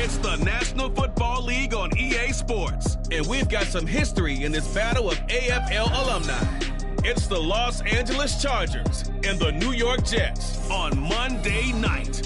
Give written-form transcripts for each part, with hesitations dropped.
It's the National Football League on EA Sports, and we've got some history in this battle of AFL alumni. It's the Los Angeles Chargers and the New York Jets on Monday night.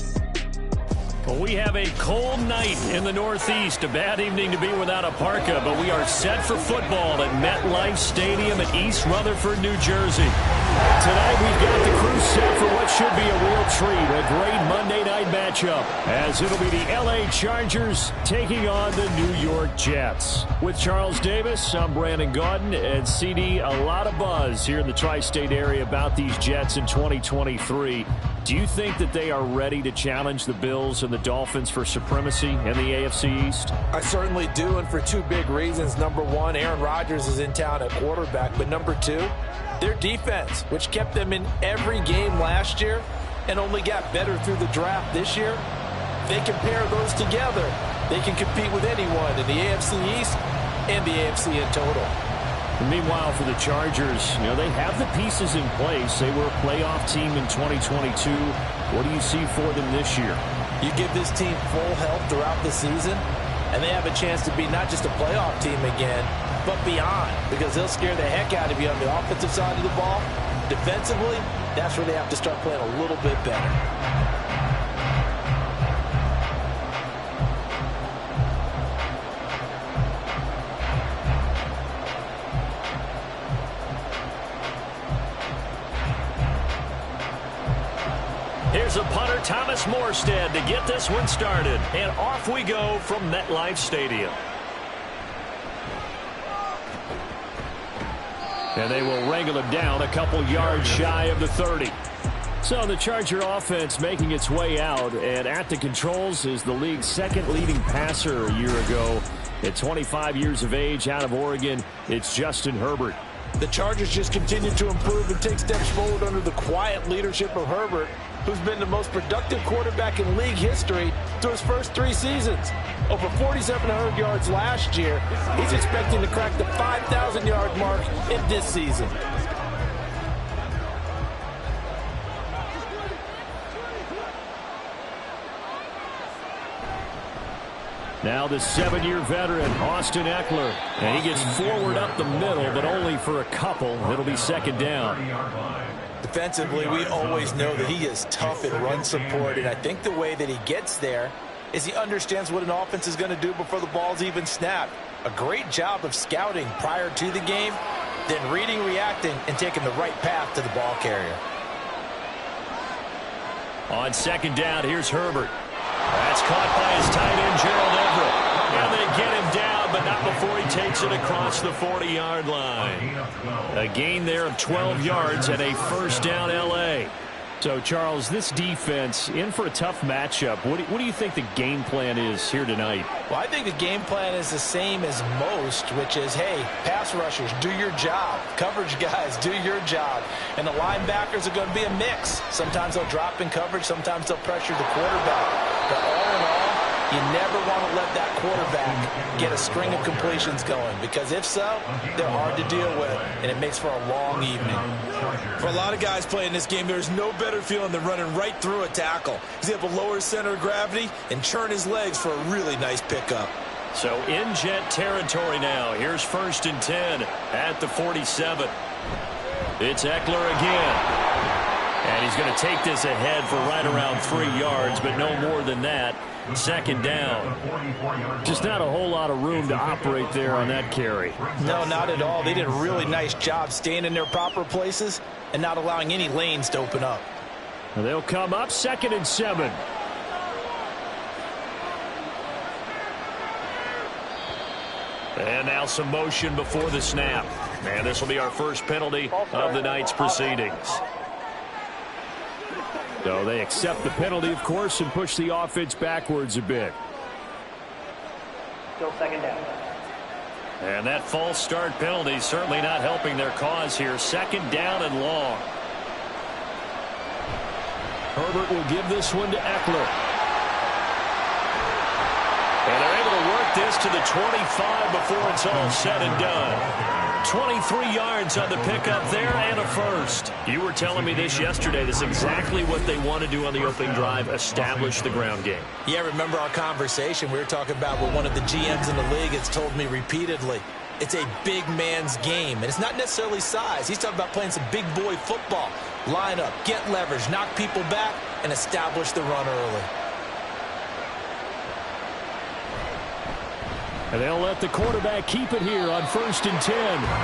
Well, we have a cold night in the Northeast. A bad evening to be without a parka, but we are set for football at MetLife Stadium in East Rutherford, New Jersey. Tonight, we've got the crew set for what should be a real treat, a great Monday night matchup, as it'll be the LA Chargers taking on the New York Jets. With Charles Davis, I'm Brandon Gaudin, and CD, a lot of buzz here in the tri-state area about these Jets in 2023. Do you think that they are ready to challenge the Bills and the Dolphins for supremacy in the AFC East? I certainly do, and for two big reasons. Number one, Aaron Rodgers is in town at quarterback, but number two, their defense, which kept them in every game last year and only got better through the draft this year. They can pair those together. They can compete with anyone in the AFC East and the AFC in total. And meanwhile, for the Chargers, they have the pieces in place. They were a playoff team in 2022. What do you see for them this year? You give this team full health throughout the season, and they have a chance to be not just a playoff team again, but beyond, because they'll scare the heck out of you on the offensive side of the ball. Defensively, that's where they have to start playing a little bit better. Here's a punter, Thomas Morstead, to get this one started. And off we go from MetLife Stadium. And they will wrangle him down a couple yards shy of the 30. So the Charger offense making its way out, and at the controls is the league's second leading passer a year ago. At 25 years of age, out of Oregon, it's Justin Herbert. The Chargers just continue to improve and take steps forward under the quiet leadership of Herbert, who's been the most productive quarterback in league history through his first 3 seasons. Over 4,700 yards last year. He's expecting to crack the 5,000-yard mark in this season. Now the 7-year veteran, Austin Eckler. And he gets forward up the middle, but only for a couple. It'll be second down. Defensively, we always know that he is tough in run support, and I think the way that he gets there is he understands what an offense is going to do before the ball's even snapped. A great job of scouting prior to the game, then reading, reacting, and taking the right path to the ball carrier. On second down, here's Herbert. That's caught by his tight end, Gerald Everett. And they get him down, but not before he takes it across the 40-yard line. A gain there of 12 yards and a first down L.A. So, Charles, this defense in for a tough matchup. What do you think the game plan is here tonight? Well, I think the game plan is the same as most, which is, hey, pass rushers, do your job. Coverage guys, do your job. And the linebackers are going to be a mix. Sometimes they'll drop in coverage. Sometimes they'll pressure the quarterback. But all in all, you never want to let that quarterback get a string of completions going, because if so, they're hard to deal with, and it makes for a long evening. For a lot of guys playing this game, there's no better feeling than running right through a tackle. He's able to lower his center of gravity and churn his legs for a really nice pickup. So in Jet territory now. Here's 1st and 10 at the 47. It's Eckler again. And he's going to take this ahead for right around 3 yards, but no more than that. Second down. Just not a whole lot of room to operate there on that carry. No, not at all. They did a really nice job staying in their proper places and not allowing any lanes to open up. They'll come up 2nd and 7. And now some motion before the snap. And this will be our first penalty of the night's proceedings. So they accept the penalty, of course, and push the offense backwards a bit. Still second down. And that false start penalty certainly not helping their cause here. 2nd down and long. Herbert will give this one to Eckler. And they're able to work this to the 25 before it's all said and done. 23 yards on the pickup there and a first. You were telling me this yesterday. This is exactly what they want to do on the opening drive, establish the ground game. Yeah, remember our conversation we were talking about with one of the GMs in the league has told me repeatedly. It's a big man's game, and it's not necessarily size. He's talking about playing some big boy football. Line up, get leverage, knock people back, and establish the run early. And they'll let the quarterback keep it here on 1st and 10.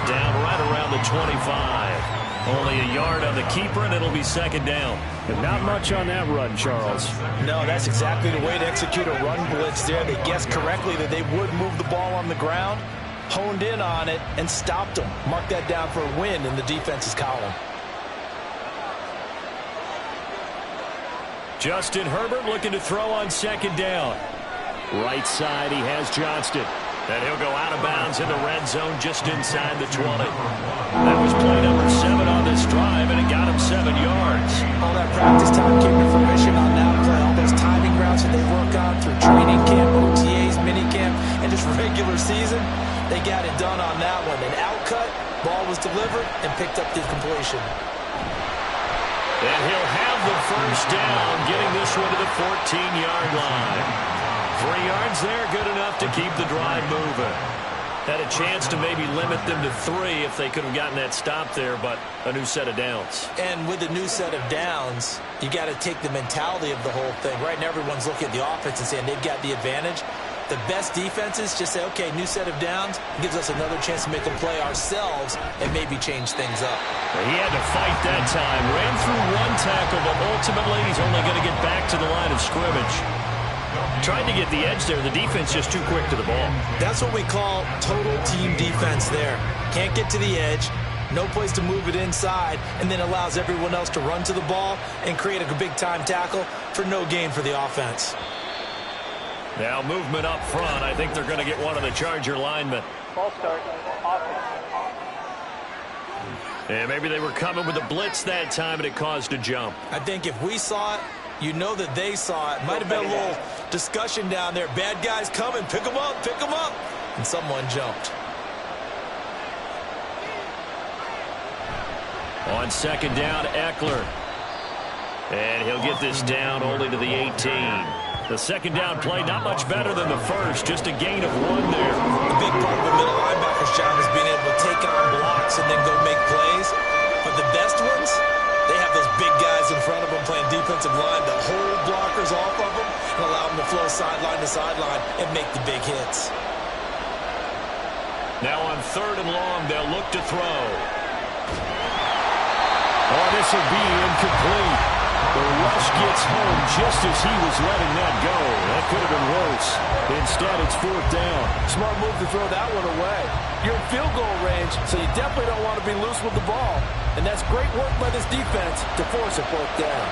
Down right around the 25. Only a yard on the keeper, and it'll be 2nd down. And not much on that run, Charles. No, that's exactly the way to execute a run blitz there. They guessed correctly that they would move the ball on the ground, honed in on it, and stopped them. Mark that down for a win in the defense's column. Justin Herbert looking to throw on 2nd down. Right side, he has Johnston. And he'll go out of bounds in the red zone just inside the 20. That was play number 7 on this drive, and it got him 7 yards. All that practice time came to fruition on that play. All those timing routes that they work on through training camp, OTAs, minicamp, and just regular season, they got it done on that one. An outcut, ball was delivered, and picked up the completion. And he'll have the first down, getting this one to the 14-yard line. 3 yards there, good enough to keep the drive moving. Had a chance to maybe limit them to 3 if they could have gotten that stop there, but a new set of downs. And with a new set of downs, you got to take the mentality of the whole thing. Right now, everyone's looking at the offense and saying they've got the advantage. The best defenses just say, okay, new set of downs, gives us another chance to make a play ourselves and maybe change things up. He had to fight that time. Ran through 1 tackle, but ultimately he's only going to get back to the line of scrimmage. Tried to get the edge there. The defense just too quick to the ball. That's what we call total team defense there. Can't get to the edge, no place to move it inside, and then allows everyone else to run to the ball and create a big-time tackle for no gain for the offense. Now movement up front. I think they're going to get one of the Charger linemen. Ball start. Offense. And maybe they were coming with a blitz that time, and it caused a jump. I think if we saw it, you know that they saw it. Might have been a little discussion down there. Bad guys coming. Pick them up. Pick them up. And someone jumped. On 2nd down, Eckler. And he'll get this down only to the 18. The 2nd down play, not much better than the first. Just a gain of 1 there. A big part of the middle linebacker's job is being able to take on blocks and then go make plays. But the best ones, they have those big guys in front of them playing defensive line to hold blockers off of them and allow them to flow sideline to sideline and make the big hits. Now on 3rd and long, they'll look to throw. Oh, this will be incomplete. The rush gets home just as he was letting that go. That could have been worse. Instead, it's 4th down. Smart move to throw that one away. You're in field goal range, so you definitely don't want to be loose with the ball. And that's great work by this defense to force a 4th down.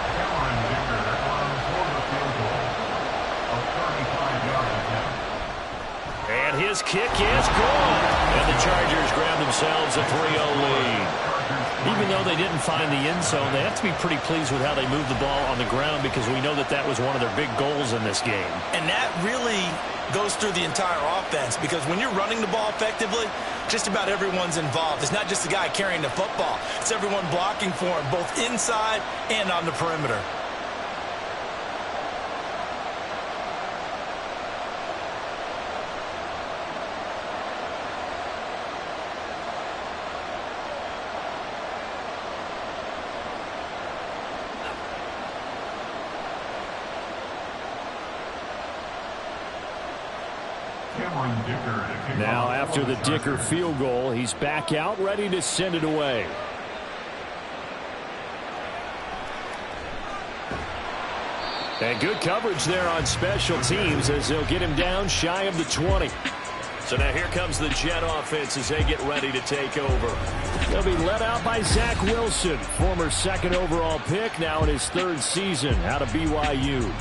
And his kick is good. And the Chargers grab themselves a 3-0 lead. Even though they didn't find the end zone, they have to be pretty pleased with how they moved the ball on the ground because we know that that was one of their big goals in this game. And that really goes through the entire offense because when you're running the ball effectively, just about everyone's involved. It's not just the guy carrying the football. It's everyone blocking for him, both inside and on the perimeter. Now after the Dicker field goal, he's back out ready to send it away. And good coverage there on special teams as they'll get him down shy of the 20. So now here comes the Jet offense as they get ready to take over. They'll be led out by Zach Wilson, former 2nd overall pick, now in his 3rd season out of BYU.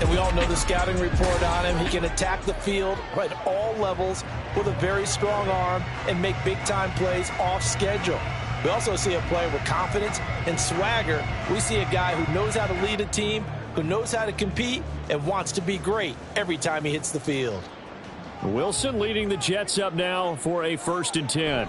And we all know the scouting report on him. He can attack the field at all levels with a very strong arm and make big-time plays off schedule. We also see a player with confidence and swagger. We see a guy who knows how to lead a team, who knows how to compete, and wants to be great every time he hits the field. Wilson leading the Jets up now for a 1st and 10.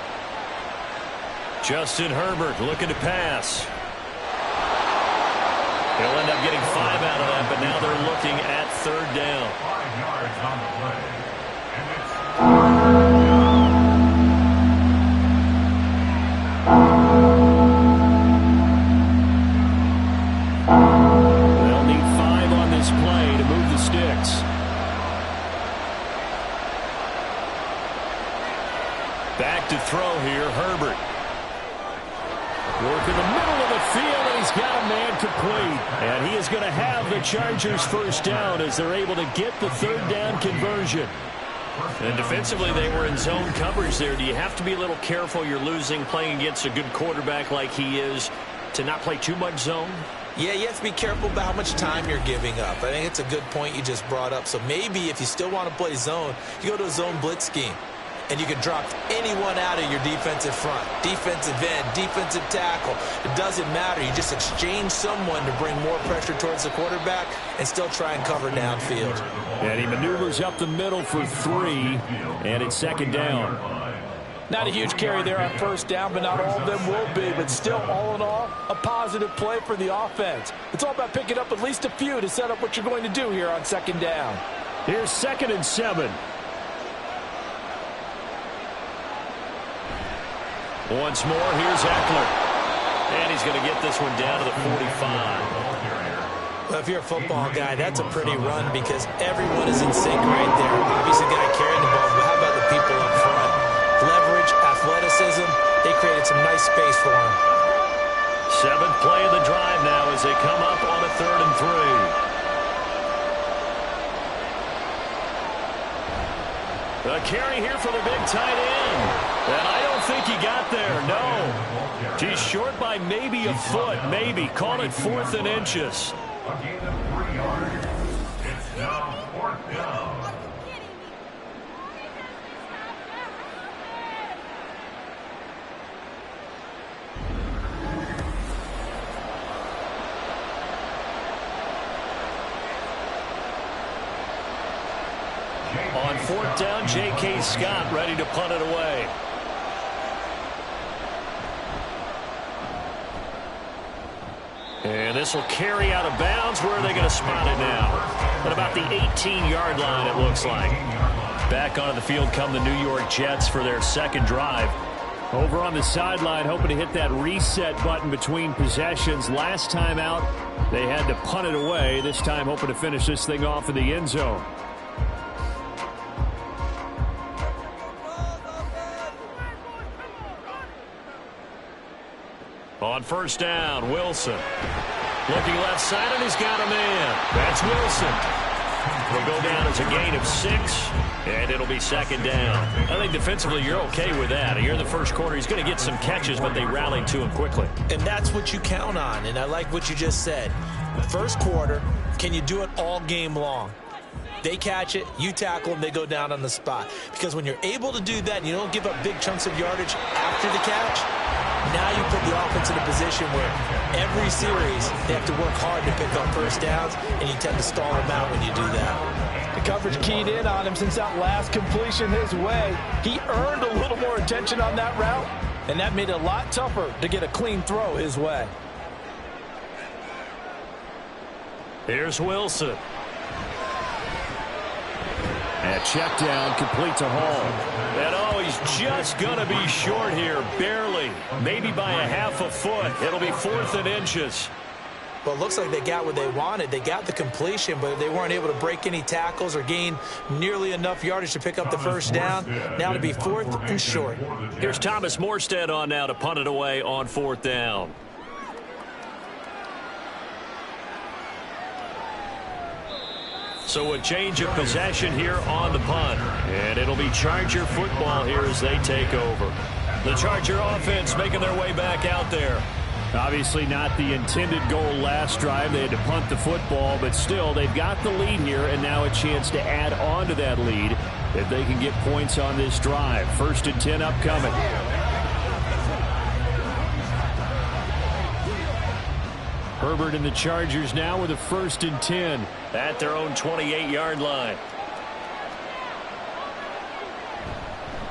Justin Herbert looking to pass. He'll end up getting 5 out of that, but now they're looking at 3rd down. 5 yards on the play. They'll need 5 on this play to move the sticks. Back to throw here, Herbert. Work in the middle of the field, and he's got a man complete. And he is going to have the Chargers' 1st down as they're able to get the 3rd down conversion. And defensively, they were in zone coverage there. Do you have to be a little careful? You're losing, playing against a good quarterback like he is, to not play too much zone? Yeah, you have to be careful about how much time you're giving up. I think it's a good point you just brought up. So maybe if you still want to play zone, you go to a zone blitz scheme. And you can drop anyone out of your defensive front, defensive end, defensive tackle. It doesn't matter. You just exchange someone to bring more pressure towards the quarterback and still try and cover downfield. And he maneuvers up the middle for 3, and it's 2nd down. Not a huge carry there on 1st down, but not all of them will be. But still, all in all, a positive play for the offense. It's all about picking up at least a few to set up what you're going to do here on 2nd down. Here's 2nd and 7. Once more, here's Eckler. And he's going to get this one down to the 45. Well, if you're a football guy, that's a pretty run because everyone is in sync right there. Obviously, the guy carrying the ball, but how about the people up front? Leverage, athleticism, they created some nice space for him. 7th play of the drive now as they come up on a 3rd and 3. A carry here for the big tight end. And I don't think he got there, no. He's short by maybe a foot, maybe. Call it 4th and inches. A gain of 3 yards. It's now 4th down. On 4th down, J.K. Scott ready to punt it away. And this will carry out of bounds. Where are they going to spot it now? At about the 18-yard line, it looks like. Back onto the field come the New York Jets for their 2nd drive. Over on the sideline, hoping to hit that reset button between possessions. Last time out, they had to punt it away. This time, hoping to finish this thing off in the end zone. On 1st down, Wilson. Looking left side, and he's got a man. That's Wilson. Will go down as a gain of 6, and it'll be 2nd down. I think defensively you're okay with that. Here in the 1st quarter, he's going to get some catches, but they rallied to him quickly. And that's what you count on, and I like what you just said. 1st quarter, can you do it all game long? They catch it, you tackle them, they go down on the spot. Because when you're able to do that and you don't give up big chunks of yardage after the catch, now you put the offense in a position where every series they have to work hard to pick up 1st downs, and you tend to stall them out when you do that. The coverage keyed in on him since that last completion his way. He earned a little more attention on that route, and that made it a lot tougher to get a clean throw his way. Here's Wilson. And check down, complete to Hall. And oh, he's just going to be short here, barely. Maybe by a half a foot. It'll be 4th and inches. Well, it looks like they got what they wanted. They got the completion, but they weren't able to break any tackles or gain nearly enough yardage to pick up the 1st down. Now to be 4th and short. Here's Thomas Morstead on now to punt it away on 4th down. So a change of possession here on the punt. And it'll be Charger football here as they take over. The Charger offense making their way back out there. Obviously not the intended goal last drive. They had to punt the football, but still they've got the lead here and now a chance to add on to that lead if they can get points on this drive. 1st and 10 upcoming. Herbert and the Chargers now with a 1st and 10 at their own 28-yard line.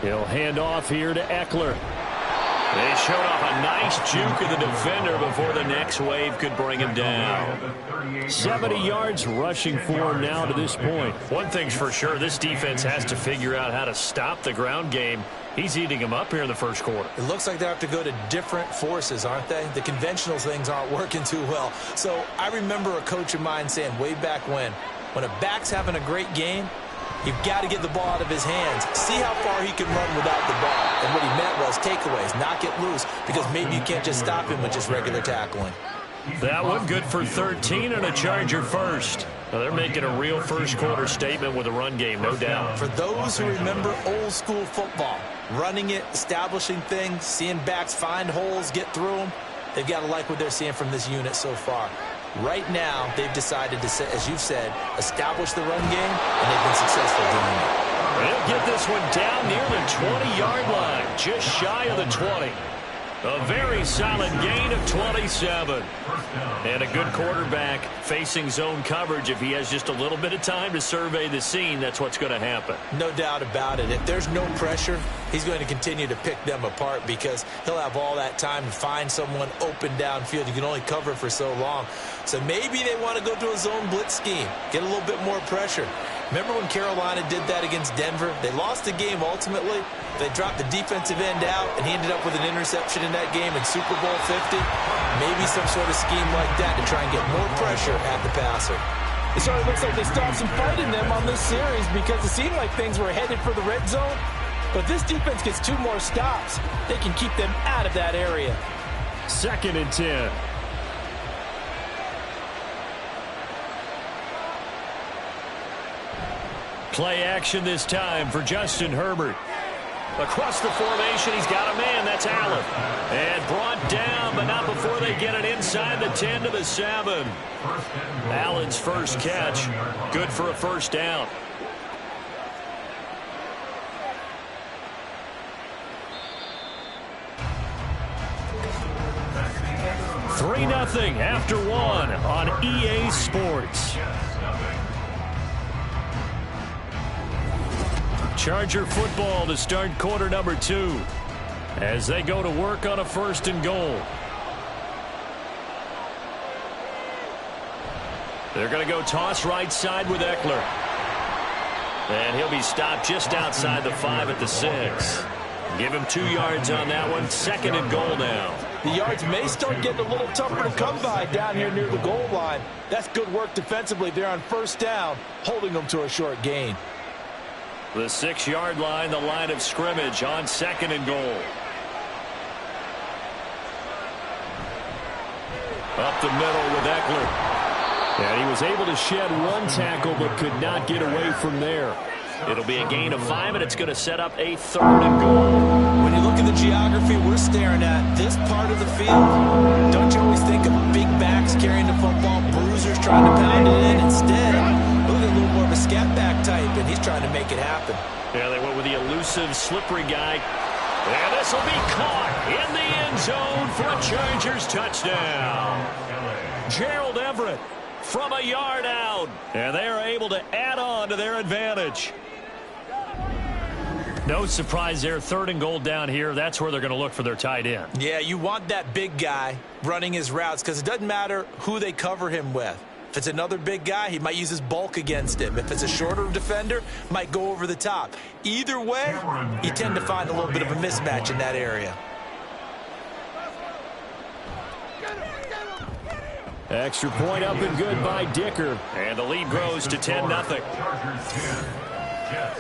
He'll hand off here to Eckler. They showed off a nice juke of the defender before the next wave could bring him down. 70 yards rushing for him now to this point. One thing's for sure, this defense has to figure out how to stop the ground game. He's eating him up here in the first quarter. It looks like they have to go to different forces, aren't they? The conventional things aren't working too well. So I remember a coach of mine saying way back when a back's having a great game, you've got to get the ball out of his hands. See how far he can run without the ball. And what he meant was takeaways, knock it loose, because maybe you can't just stop him with just regular tackling. That one good for 13 and a Charger first. Now they're making a real first quarter statement with a run game, no doubt. For those who remember old school football, running it, establishing things, seeing backs find holes, get through them, they've got to like what they're seeing from this unit so far. Right now, they've decided to, as you've said, establish the run game, and they've been successful doing it. They'll get this one down near the 20-yard line, just shy of the 20. A very solid gain of 27. And a good quarterback facing zone coverage. If he has just a little bit of time to survey the scene, that's what's going to happen. No doubt about it. If there's no pressure, he's going to continue to pick them apart because he'll have all that time to find someone open downfield. You can only cover for so long. So maybe they want to go to a zone blitz scheme, get a little bit more pressure. Remember when Carolina did that against Denver? They lost the game ultimately. They dropped the defensive end out, and he ended up with an interception in that game in Super Bowl 50. Maybe some sort of scheme like that to try and get more pressure at the passer. It certainly looks like they stopped some fight in them on this series because it seemed like things were headed for the red zone. But this defense gets 2 more stops. They can keep them out of that area. 2nd and 10. Play action this time for Justin Herbert. Across the formation, he's got a man. That's Allen. And brought down, but not before they get it inside the 10 to the 7. Allen's first catch. Good for a first down. 3-0 after 1 on EA Sports. Charger football to start quarter number 2 as they go to work on a 1st and goal. They're going to go toss right side with Eckler. And he'll be stopped just outside the 5 at the 6. Give him 2 yards on that one. 2nd and goal now. The yards may start getting a little tougher to come by down here near the goal line. That's good work defensively there on 1st down, holding them to a short gain. The 6-yard line, the line of scrimmage on 2nd and goal. Up the middle with Eckler. And he was able to shed 1 tackle but could not get away from there. It'll be a gain of 5, and it's going to set up a 3rd and goal. When you look at the geography we're staring at, this part of the field, don't you always think of big backs carrying the football, bruisers trying to pound it in? Instead, look at a little more of a scat back type, and he's trying to make it happen. Yeah, they went with the elusive, slippery guy. And this will be caught in the end zone for a Chargers touchdown. Gerald Everett from a yard out, and they are able to add on to their advantage. No surprise there, 3rd and goal down here. That's where they're going to look for their tight end. Yeah, you want that big guy running his routes because it doesn't matter who they cover him with. If it's another big guy, he might use his bulk against him. If it's a shorter defender, might go over the top. Either way, you tend to find a little bit of a mismatch in that area. Extra point up and good by Dicker. And the lead grows to 10-0.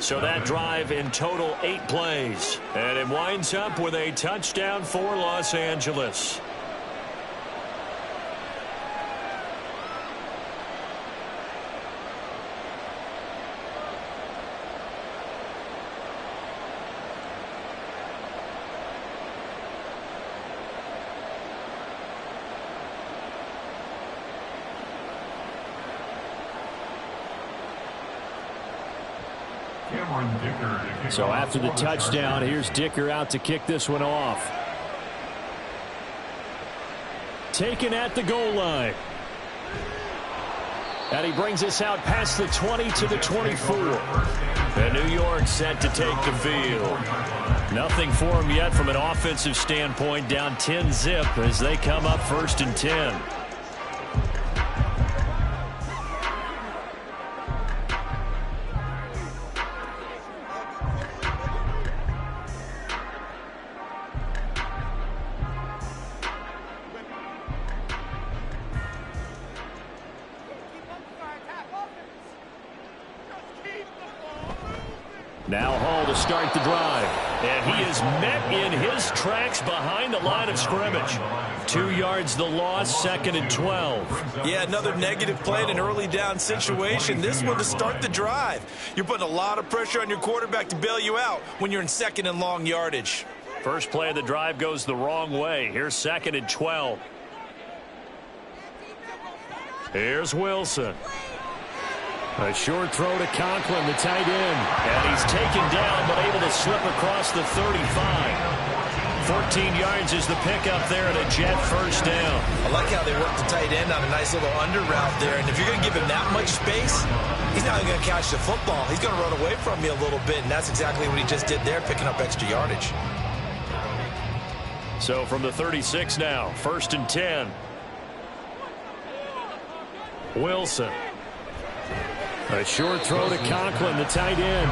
So that drive in total 8 plays. And it winds up with a touchdown for Los Angeles. So after the touchdown, here's Dicker out to kick this one off. Taken at the goal line. And he brings us out past the 20 to the 24. And New York set to take the field. Nothing for them yet from an offensive standpoint, down 10-zip as they come up 1st and 10. Now Hall to start the drive. And he is met in his tracks behind the line of scrimmage. 2 yards the loss, 2nd and 12. Yeah, another negative play in an early down situation. This one to start the drive. You're putting a lot of pressure on your quarterback to bail you out when you're in 2nd and long yardage. First play of the drive goes the wrong way. Here's 2nd and 12. Here's Wilson. A short throw to Conklin, the tight end. And he's taken down, but able to slip across the 35. 14 yards is the pickup there at a Jet first down. I like how they work the tight end on a nice little under route there. And if you're going to give him that much space, he's not going to catch the football. He's going to run away from you a little bit, and that's exactly what he just did there, picking up extra yardage. So from the 36 now, 1st and 10. Wilson. A short throw to Conklin, the tight end.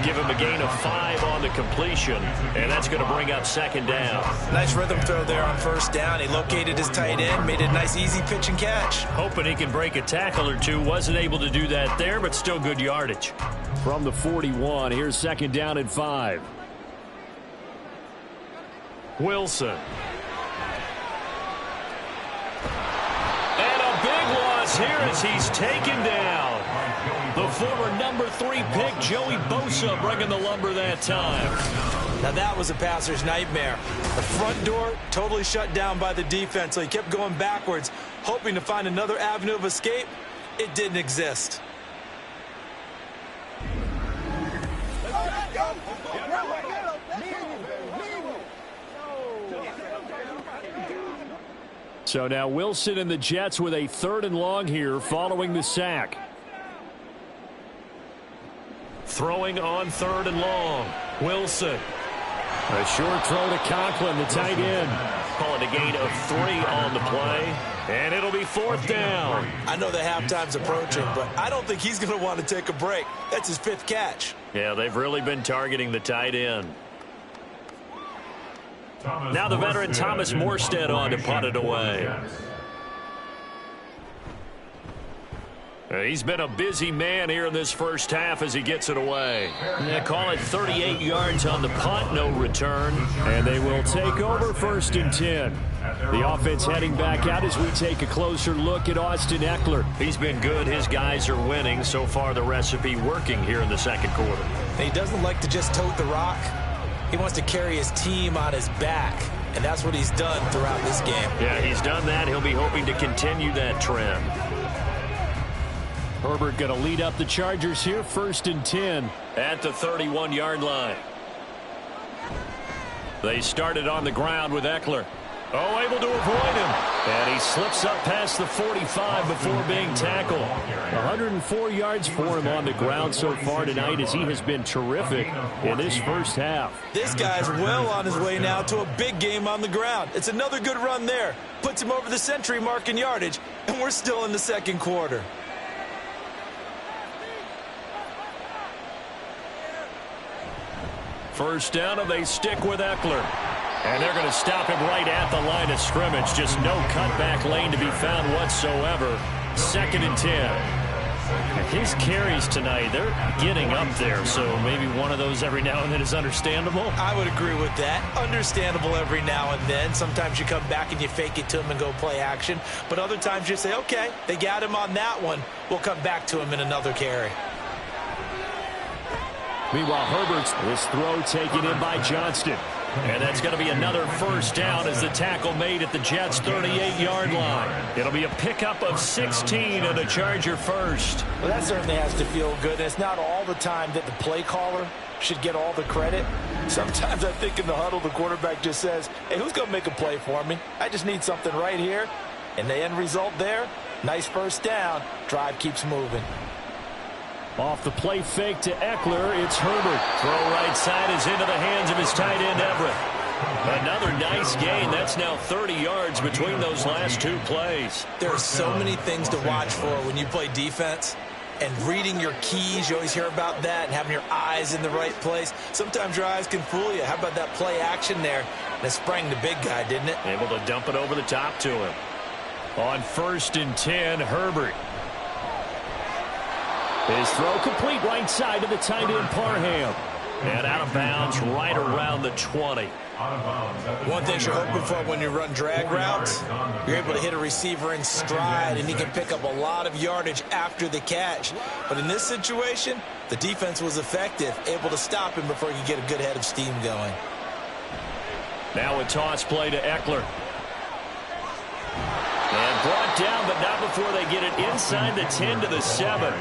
Give him a gain of 5 on the completion, and that's going to bring up 2nd down. Nice rhythm throw there on 1st down. He located his tight end, made it a nice, easy pitch and catch. Hoping he can break a tackle or two. Wasn't able to do that there, but still good yardage. From the 41, here's 2nd down and 5. Wilson. And a big loss here as he's taken down. The former number 3 pick, Joey Bosa, bringing the lumber that time. Now that was a passer's nightmare. The front door totally shut down by the defense, so he kept going backwards, hoping to find another avenue of escape. It didn't exist. So now Wilson and the Jets with a 3rd and long here following the sack. Throwing on 3rd and long. Wilson. A short throw to Conklin, the tight end. Call it a gain of 3 on the play. And it'll be 4th down. I know the halftime's approaching, but I don't think he's going to want to take a break. That's his 5th catch. Yeah, they've really been targeting the tight end. Now the veteran Thomas Morstead on to punt it away. He's been a busy man here in this first half as he gets it away. Yeah, call it 38 yards on the punt, no return. And they will take over 1st and 10. The offense heading back out as we take a closer look at Austin Eckler. He's been good. His guys are winning. So far, the recipe working here in the 2nd quarter. He doesn't like to just tote the rock. He wants to carry his team on his back, and that's what he's done throughout this game. Yeah, he's done that. He'll be hoping to continue that trend. Herbert going to lead up the Chargers here, 1st and 10 at the 31-yard line. They started on the ground with Eckler. Oh, able to avoid him. And he slips up past the 45 before being tackled. 104 yards for him on the ground so far tonight as he has been terrific in this first half. This guy's well on his way now to a big game on the ground. It's another good run there. Puts him over the century mark in yardage, and we're still in the 2nd quarter. First down, and they stick with Eckler. And they're going to stop him right at the line of scrimmage. Just no cutback lane to be found whatsoever. 2nd and 10. His carries tonight, they're getting up there. So maybe one of those every now and then is understandable. I would agree with that. Understandable every now and then. Sometimes you come back and you fake it to him and go play action. But other times you say, okay, they got him on that one. We'll come back to him in another carry. Meanwhile, Herbert's this throw taken in by Johnston. And that's going to be another first down as the tackle made at the Jets' 38-yard line. It'll be a pickup of 16 and a Charger first. Well, that certainly has to feel good. It's not all the time that the play caller should get all the credit. Sometimes I think in the huddle, the quarterback just says, hey, who's going to make a play for me? I just need something right here. And the end result there, nice first down. Drive keeps moving. Off the play fake to Eckler, it's Herbert. Throw right side is into the hands of his tight end, Everett. Another nice gain. That's now 30 yards between those last two plays. There are so many things to watch for when you play defense. And reading your keys, you always hear about that, and having your eyes in the right place. Sometimes your eyes can fool you. How about that play action there? That sprang the big guy, didn't it? Able to dump it over the top to him. On 1st and 10, Herbert. His throw complete right side to the tight end, Parham. And out of bounds right around the 20. One thing you're hoping for when you run drag routes, you're able to hit a receiver in stride, and he can pick up a lot of yardage after the catch. But in this situation, the defense was effective, able to stop him before he could get a good head of steam going. Now a toss play to Eckler. And brought down, but not before they get it inside the 10 to the 7.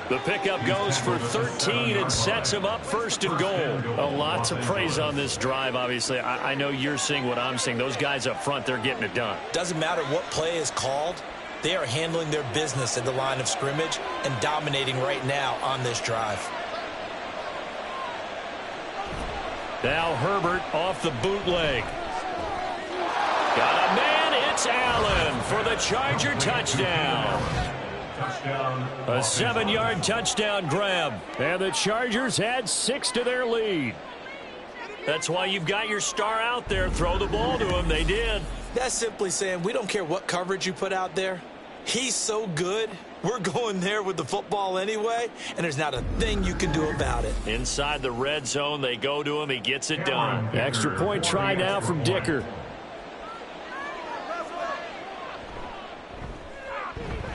The pickup goes for 13 and sets him up 1st and goal. A lot to praise on this drive, obviously. I know you're seeing what I'm seeing. Those guys up front, they're getting it done. Doesn't matter what play is called. They are handling their business at the line of scrimmage and dominating right now on this drive. Now Herbert off the bootleg. Got a man. It's Allen for the Charger touchdown. A 7-yard touchdown grab. And the Chargers add 6 to their lead. That's why you've got your star out there. Throw the ball to him. They did. That's simply saying we don't care what coverage you put out there. He's so good. We're going there with the football anyway, and there's not a thing you can do about it. Inside the red zone, they go to him. He gets it done. Extra point try now from Dicker.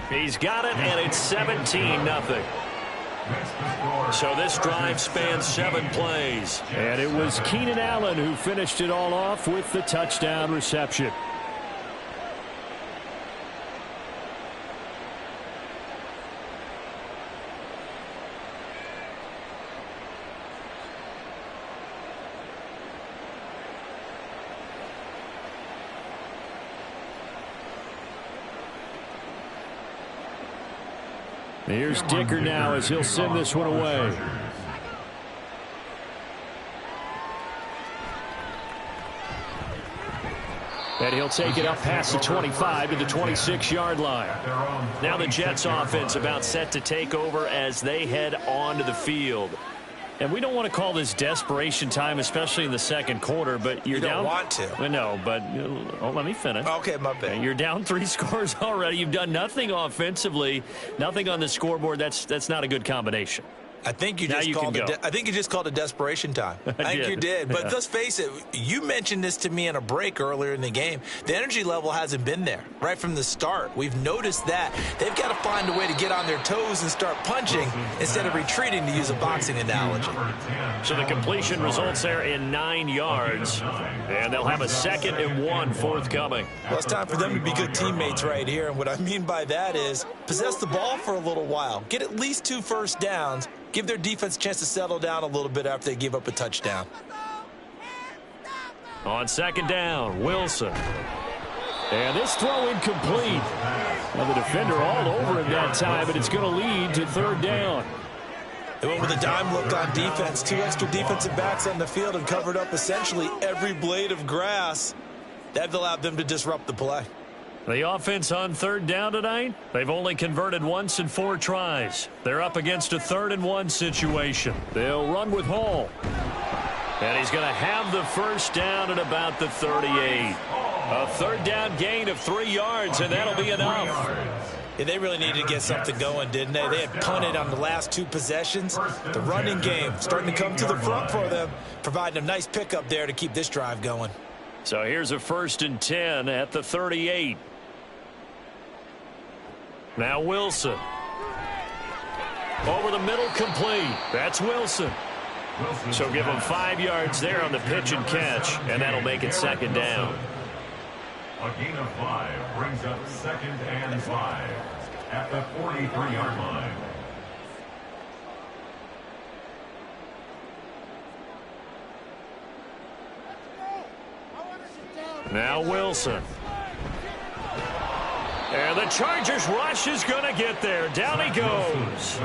He's got it, and it's 17-0. So this drive spans 7 plays. And it was Keenan Allen who finished it all off with the touchdown reception. Here's Dicker now as he'll send this one away. And he'll take it up past the 25 to the 26-yard line. Now the Jets offense about set to take over as they head onto the field. And we don't want to call this desperation time, especially in the second quarter, but you're down. You don't want to. No, but let me finish. Okay, my bad. You're down 3 scores already. You've done nothing offensively, nothing on the scoreboard. That's not a good combination. I think you just called it. I think you just called it desperation time. I think you did. But let's face it. You mentioned this to me in a break earlier in the game. The energy level hasn't been there right from the start. We've noticed that they've got to find a way to get on their toes and start punching instead of retreating, to use a boxing analogy. So the completion results there in 9 yards, and they'll have a 2nd and 1 forthcoming. Well, it's time for them to be good teammates right here. And what I mean by that is possess the ball for a little while, get at least 2 first downs. Give their defense a chance to settle down a little bit after they give up a touchdown. On 2nd down, Wilson. And this throw incomplete. Well, the defender all over him that time, but it's going to lead to 3rd down. They went with a dime look on defense. 2 extra defensive backs on the field and covered up essentially every blade of grass. That allowed them to disrupt the play. The offense on 3rd down tonight, they've only converted once in 4 tries. They're up against a 3rd and 1 situation. They'll run with Hall. And he's going to have the first down at about the 38. A 3rd down gain of 3 yards, and that'll be enough. Yeah, they really needed to get something going, didn't they? They had punted on the last 2 possessions. The running game starting to come to the front for them, providing a nice pickup there to keep this drive going. So here's a 1st and 10 at the 38. Now Wilson. Over the middle, complete. That's Wilson. So give him 5 yards there on the pitch and catch, and that'll make it 2nd down. A gain of 5 brings up 2nd and 5 at the 43-yard line. Now Wilson. And the Chargers rush is going to get there. Down he goes.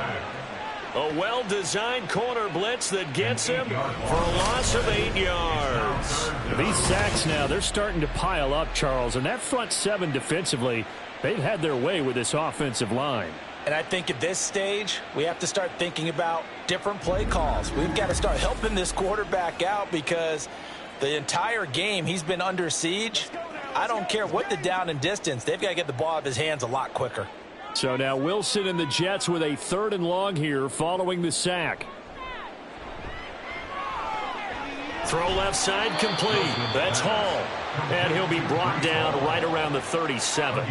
A well-designed corner blitz that gets him for a loss of 8 yards. These sacks now, they're starting to pile up, Charles. And that front seven defensively, they've had their way with this offensive line. And I think at this stage, we have to start thinking about different play calls. We've got to start helping this quarterback out because the entire game he's been under siege. I don't care what the down and distance. They've got to get the ball out of his hands a lot quicker. So now Wilson and the Jets with a 3rd and long here following the sack. Throw left side complete. That's Hall. And he'll be brought down right around the 37.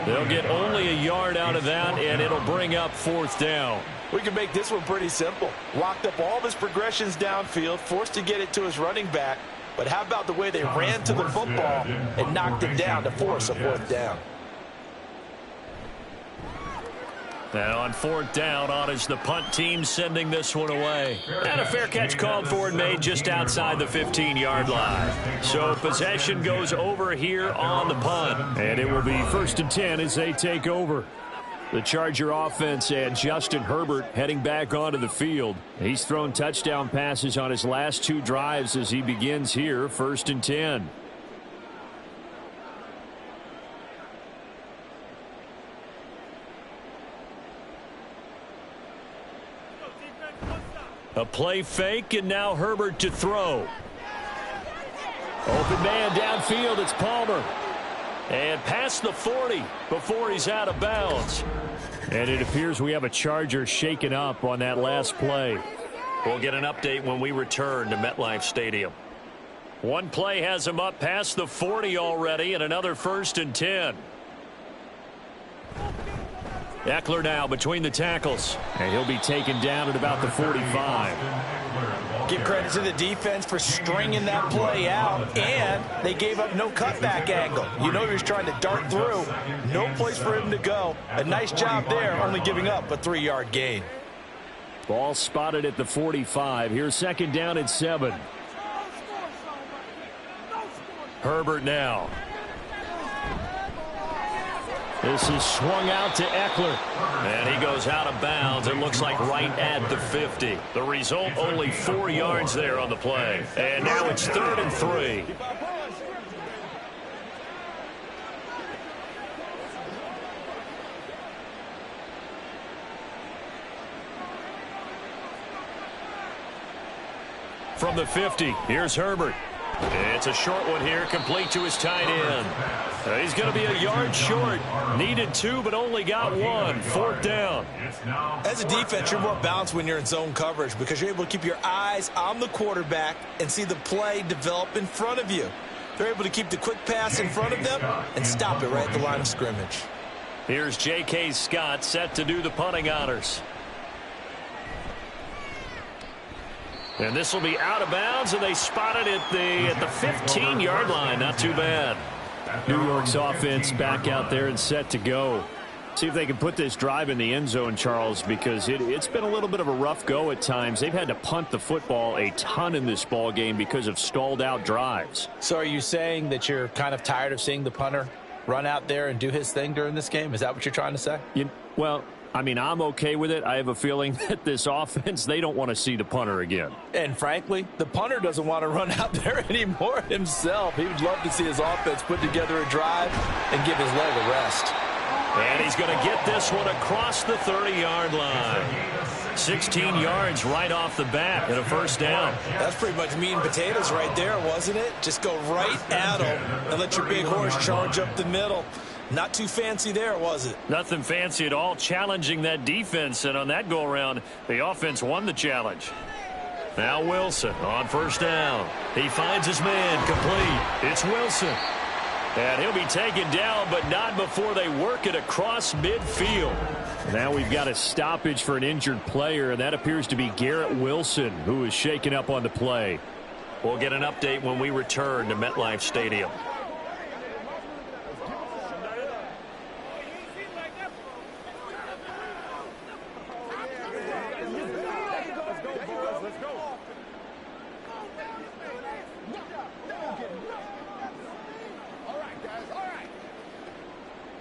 They'll get only a yard out of that, and it'll bring up 4th down. We can make this one pretty simple. Locked up all of his progressions downfield, forced to get it to his running back. But how about the way they ran to the football and knocked it down to force a 4th down? Now on 4th down, on is the punt team sending this one away. And a fair catch called for and made just outside the 15-yard line. So possession goes over here on the punt. And it will be 1st and 10 as they take over. The Charger offense and Justin Herbert heading back onto the field. He's thrown touchdown passes on his last 2 drives as he begins here, 1st and 10. A play fake, and now Herbert to throw. Open man downfield, it's Palmer. And past the 40 before he's out of bounds. And it appears we have a Charger shaken up on that last play. We'll get an update when we return to MetLife Stadium. One play has him up past the 40 already, and another 1st and 10. Eckler now between the tackles. And he'll be taken down at about the 45. Give credit to the defense for stringing that play out, and they gave up no cutback angle. You know he was trying to dart through. No place for him to go. A nice job there, only giving up a 3-yard gain. Ball spotted at the 45. Here's 2nd down and 7. Herbert now. This is swung out to Eckler. And he goes out of bounds. It looks like right at the 50. The result, only 4 yards there on the play. And now it's 3rd and 3. From the 50, here's Herbert. It's a short one here, complete to his tight end. He's going to be a yard short. Needed 2, but only got 1. 4th down. As a defense, you're more balanced when you're in zone coverage because you're able to keep your eyes on the quarterback and see the play develop in front of you. They're able to keep the quick pass in front of them and stop it right at the line of scrimmage. Here's J.K. Scott set to do the punting honors. And this will be out of bounds, and they spot it at the 15-yard line. Not too bad. New York's offense back out there and set to go. See if they can put this drive in the end zone, Charles, because it's been a little bit of a rough go at times. They've had to punt the football a ton in this ball game because of stalled out drives. So are you saying that you're kind of tired of seeing the punter run out there and do his thing during this game? Is that what you're trying to say? Well, I mean, I'm okay with it. I have a feeling that this offense, they don't want to see the punter again. And frankly, the punter doesn't want to run out there anymore himself. He would love to see his offense put together a drive and give his leg a rest. And he's going to get this one across the 30-yard line. 16 yards right off the bat and a 1st down. That's pretty much meat and potatoes right there, wasn't it? Just go right at him and let your big horse charge up the middle. Not too fancy there, was it? Nothing fancy at all, challenging that defense, and on that go-around, the offense won the challenge. Now Wilson on 1st down. He finds his man complete. It's Wilson. And he'll be taken down, but not before they work it across midfield. Now we've got a stoppage for an injured player, and that appears to be Garrett Wilson, who is shaken up on the play. We'll get an update when we return to MetLife Stadium.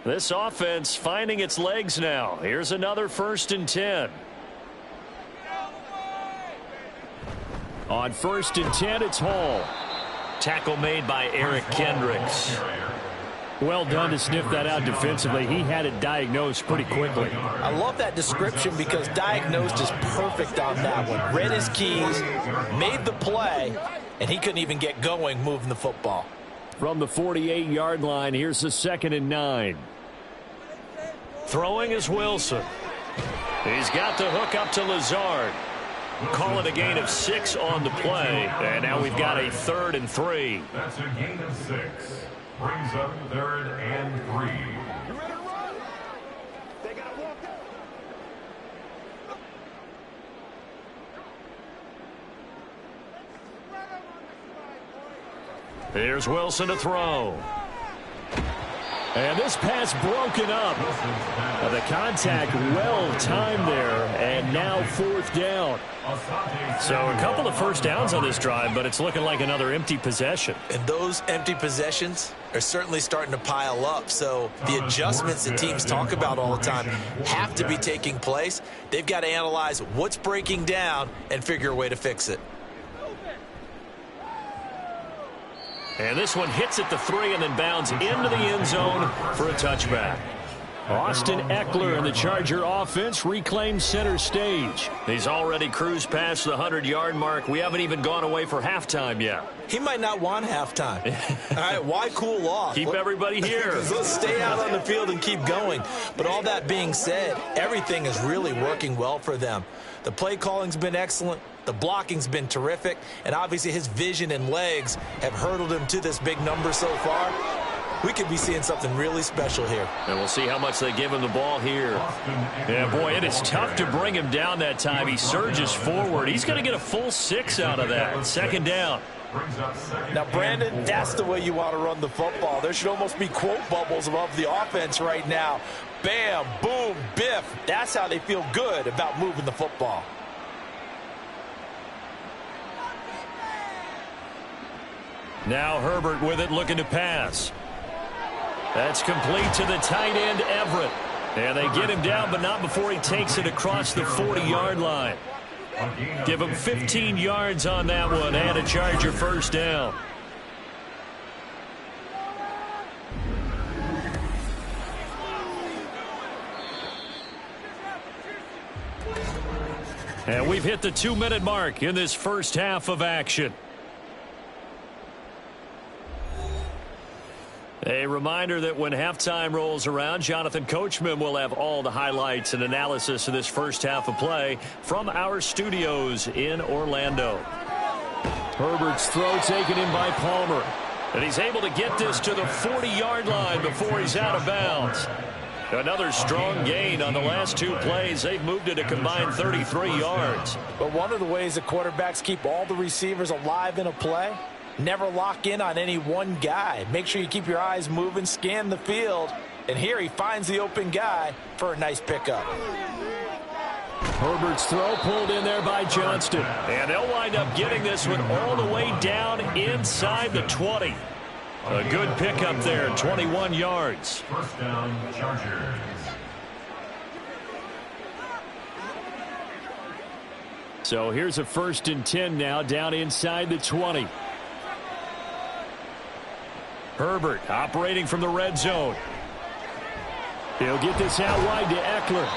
This offense finding its legs now. Here's another 1st and 10. On 1st and 10, it's Hall. Tackle made by Eric Kendricks. Well done to sniff that out defensively. He had it diagnosed pretty quickly. I love that description because diagnosed is perfect on that one. Read his keys, made the play, and he couldn't even get going moving the football. From the 48-yard line, here's the 2nd and 9. Throwing is Wilson. He's got the hook up to Lazard. Call it a gain of 6 on the play, and now we've got a 3rd and 3. That's a gain of 6. Brings up 3rd and 3. Here's Wilson to throw. And this pass broken up. The contact well timed there, and now 4th down. So a couple of first downs on this drive, but it's looking like another empty possession. And those empty possessions are certainly starting to pile up. So the adjustments that teams talk about all the time have to be taking place. They've got to analyze what's breaking down and figure a way to fix it. And this one hits at the 3 and then bounds into the end zone for a touchback. Austin Eckler and the Charger offense reclaimed center stage. He's already cruised past the 100-yard mark. We haven't even gone away for halftime yet. He might not want halftime. All right, why cool off? Keep everybody here. Let's stay out on the field and keep going. But all that being said, everything is really working well for them. The play calling's been excellent. The blocking's been terrific. And obviously his vision and legs have hurdled him to this big number so far. We could be seeing something really special here. And we'll see how much they give him the ball here. Yeah, boy, it is tough to bring him down that time. He surges forward. He's going to get a full 6 out of that. 2nd down. Now, Brandon, that's the way you want to run the football. There should almost be quote bubbles above the offense right now. Bam, boom, biff. That's how they feel good about moving the football. Now Herbert with it, looking to pass. That's complete to the tight end, Everett. And they get him down, but not before he takes it across the 40-yard line. Give him 15 yards on that one and a Charger first down. And we've hit the 2-minute mark in this first half of action. A reminder that when halftime rolls around, Jonathan Coachman will have all the highlights and analysis of this first half of play from our studios in Orlando. Herbert's throw taken in by Palmer. And he's able to get this to the 40-yard line before he's out of bounds. Another strong gain on the last 2 plays. They've moved it a combined 33 yards. But one of the ways that quarterbacks keep all the receivers alive in a play, never lock in on any one guy. Make sure you keep your eyes moving, scan the field. And here he finds the open guy for a nice pickup. Herbert's throw pulled in there by Johnston. And they'll wind up getting this one all the way down inside the 20. A good pickup there, 21 yards. First down, Chargers. So here's a 1st and 10 now, down inside the 20. Herbert operating from the red zone. He'll get this out wide to Eckler.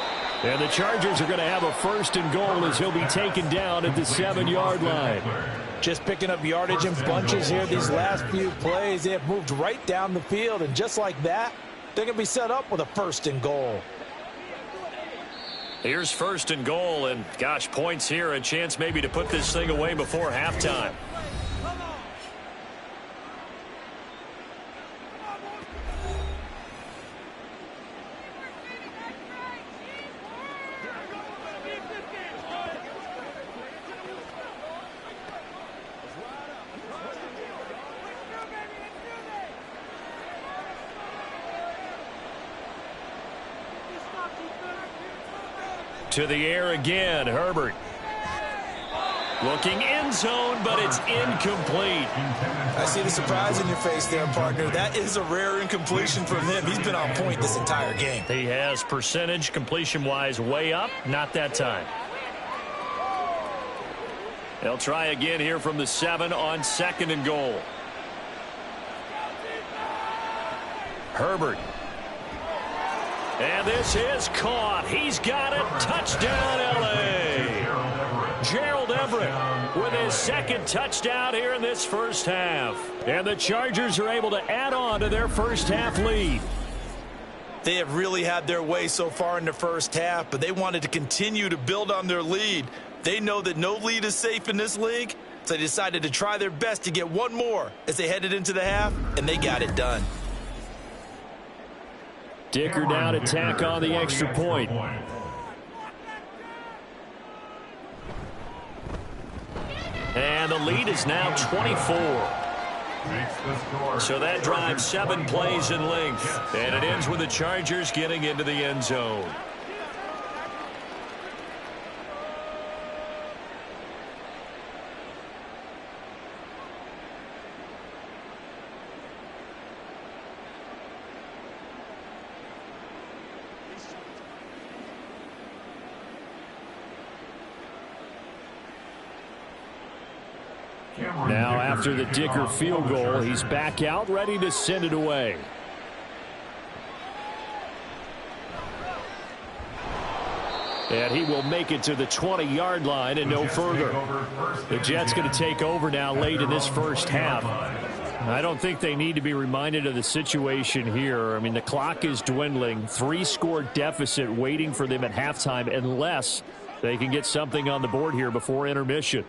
And the Chargers are going to have a 1st and goal as he'll be taken down at the 7-yard line. Just picking up yardage in bunches here these last few plays. They have moved right down the field, and just like that, they're going to be set up with a 1st and goal. Here's 1st and goal, and gosh, points here, a chance maybe to put this thing away before halftime. To the air again, Herbert. Looking end zone, but it's incomplete. I see the surprise in your face there, partner. That is a rare incompletion from him. He's been on point this entire game. He has percentage completion-wise way up, not that time. They'll try again here from the 7 on 2nd and goal. Herbert. And this is caught. He's got it. Touchdown, L.A. Gerald Everett with his 2nd touchdown here in this first half. And the Chargers are able to add on to their first half lead. They have really had their way so far in the first half, but they wanted to continue to build on their lead. They know that no lead is safe in this league, so they decided to try their best to get one more as they headed into the half, and they got it done. Dicker down to tack on the extra point. And the lead is now 24. So that drives 7 plays in length. And it ends with the Chargers getting into the end zone. Now, after the Dicker field goal, he's back out, ready to send it away. And he will make it to the 20-yard line and no further. The Jets going to take over now late in this first half. I don't think they need to be reminded of the situation here. I mean, the clock is dwindling. 3-score deficit waiting for them at halftime unless they can get something on the board here before intermission.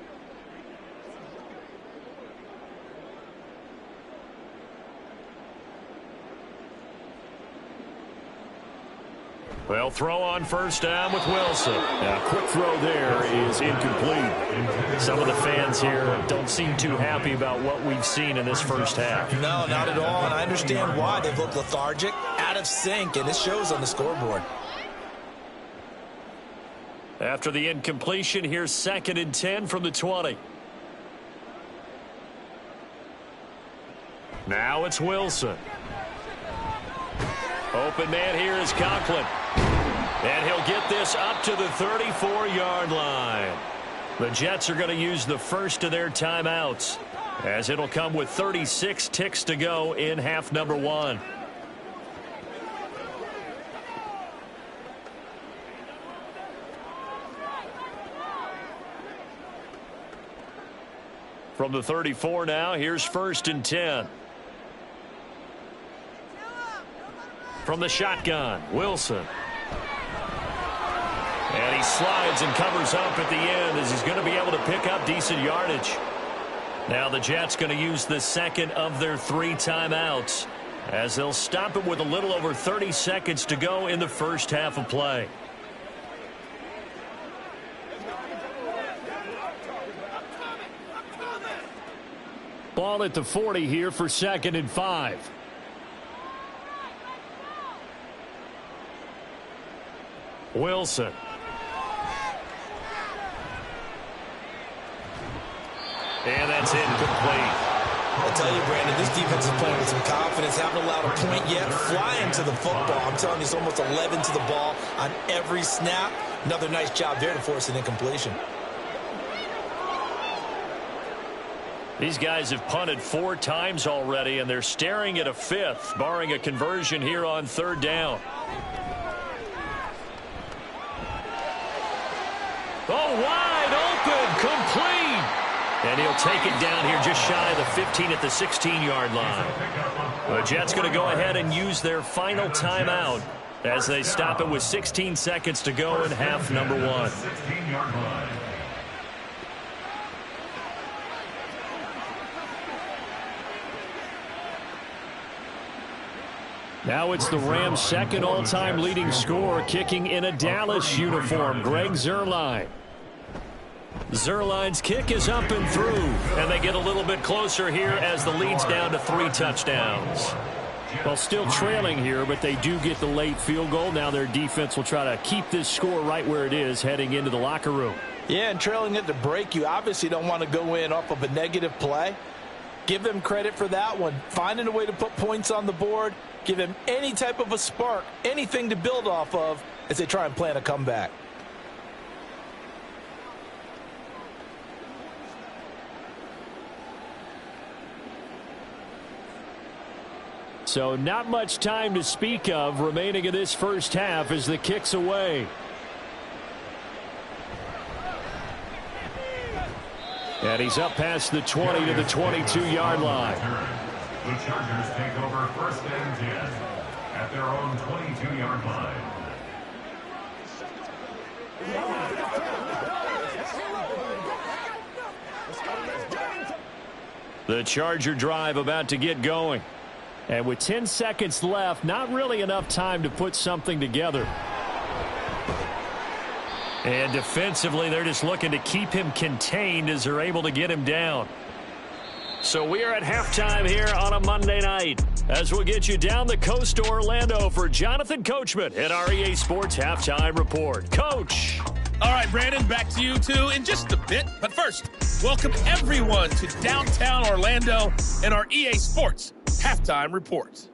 Well, throw on first down with Wilson. Now, quick throw there is incomplete. Some of the fans here don't seem too happy about what we've seen in this first half. No, not at all, and I understand why. They've looked lethargic, out of sync, and it shows on the scoreboard. After the incompletion, here's 2nd and 10 from the 20. Now it's Wilson. Open man here is Conklin. And he'll get this up to the 34-yard line. The Jets are going to use the first of their timeouts, as it'll come with 36 ticks to go in half number 1. From the 34 now, here's 1st and 10. From the shotgun, Wilson. And he slides and covers up at the end as he's going to be able to pick up decent yardage. Now the Jets going to use the 2nd of their 3 timeouts as they'll stop it with a little over 30 seconds to go in the first half of play. Ball at the 40 here for 2nd and 5. Wilson. And that's incomplete. I'll tell you, Brandon, this defense is playing with some confidence. Haven't allowed a point yet. Flying to the football. I'm telling you, it's almost 11 to the ball on every snap. Another nice job there to force an incompletion. These guys have punted 4 times already, and they're staring at a 5th, barring a conversion here on 3rd down. Oh, wide open, complete. And he'll take it down here just shy of the 15 at the 16-yard line. The Jets going to go ahead and use their final timeout as they stop it with 16 seconds to go in half number 1. Now it's the Rams' 2nd all-time leading scorer kicking in a Dallas uniform, Greg Zuerlein. Zuerlein's kick is up and through, and they get a little bit closer here as the lead's down to 3 touchdowns. Well, still trailing here, but they do get the late field goal. Now their defense will try to keep this score right where it is heading into the locker room. Yeah, and trailing at the break, you obviously don't want to go in off of a negative play. Give them credit for that one. Finding a way to put points on the board. Give them any type of a spark, anything to build off of as they try and plan a comeback. So not much time to speak of remaining in this first half as the kick's away. And he's up past the 20 to the 22-yard line. The Chargers take over 1st and 10 at their own 22-yard line. The Charger drive about to get going. And with 10 seconds left, not really enough time to put something together. And defensively, they're just looking to keep him contained as they're able to get him down. So we are at halftime here on a Monday night as we'll get you down the coast to Orlando for Jonathan Coachman at our EA Sports Halftime Report. Coach. All right, Brandon, back to you two in just a bit. But first, welcome everyone to downtown Orlando and our EA Sports Halftime Report.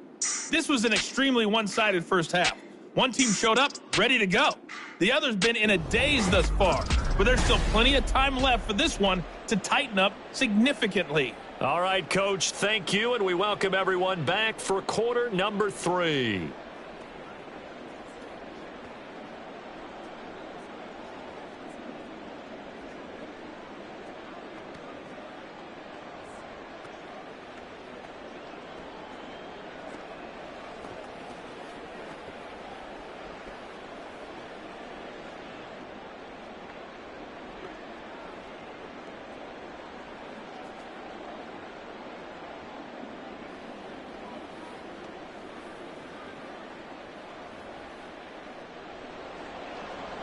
This was an extremely one-sided first half. One team showed up, ready to go. The other's been in a daze thus far, but there's still plenty of time left for this one to tighten up significantly. All right, Coach, thank you, and we welcome everyone back for quarter number 3.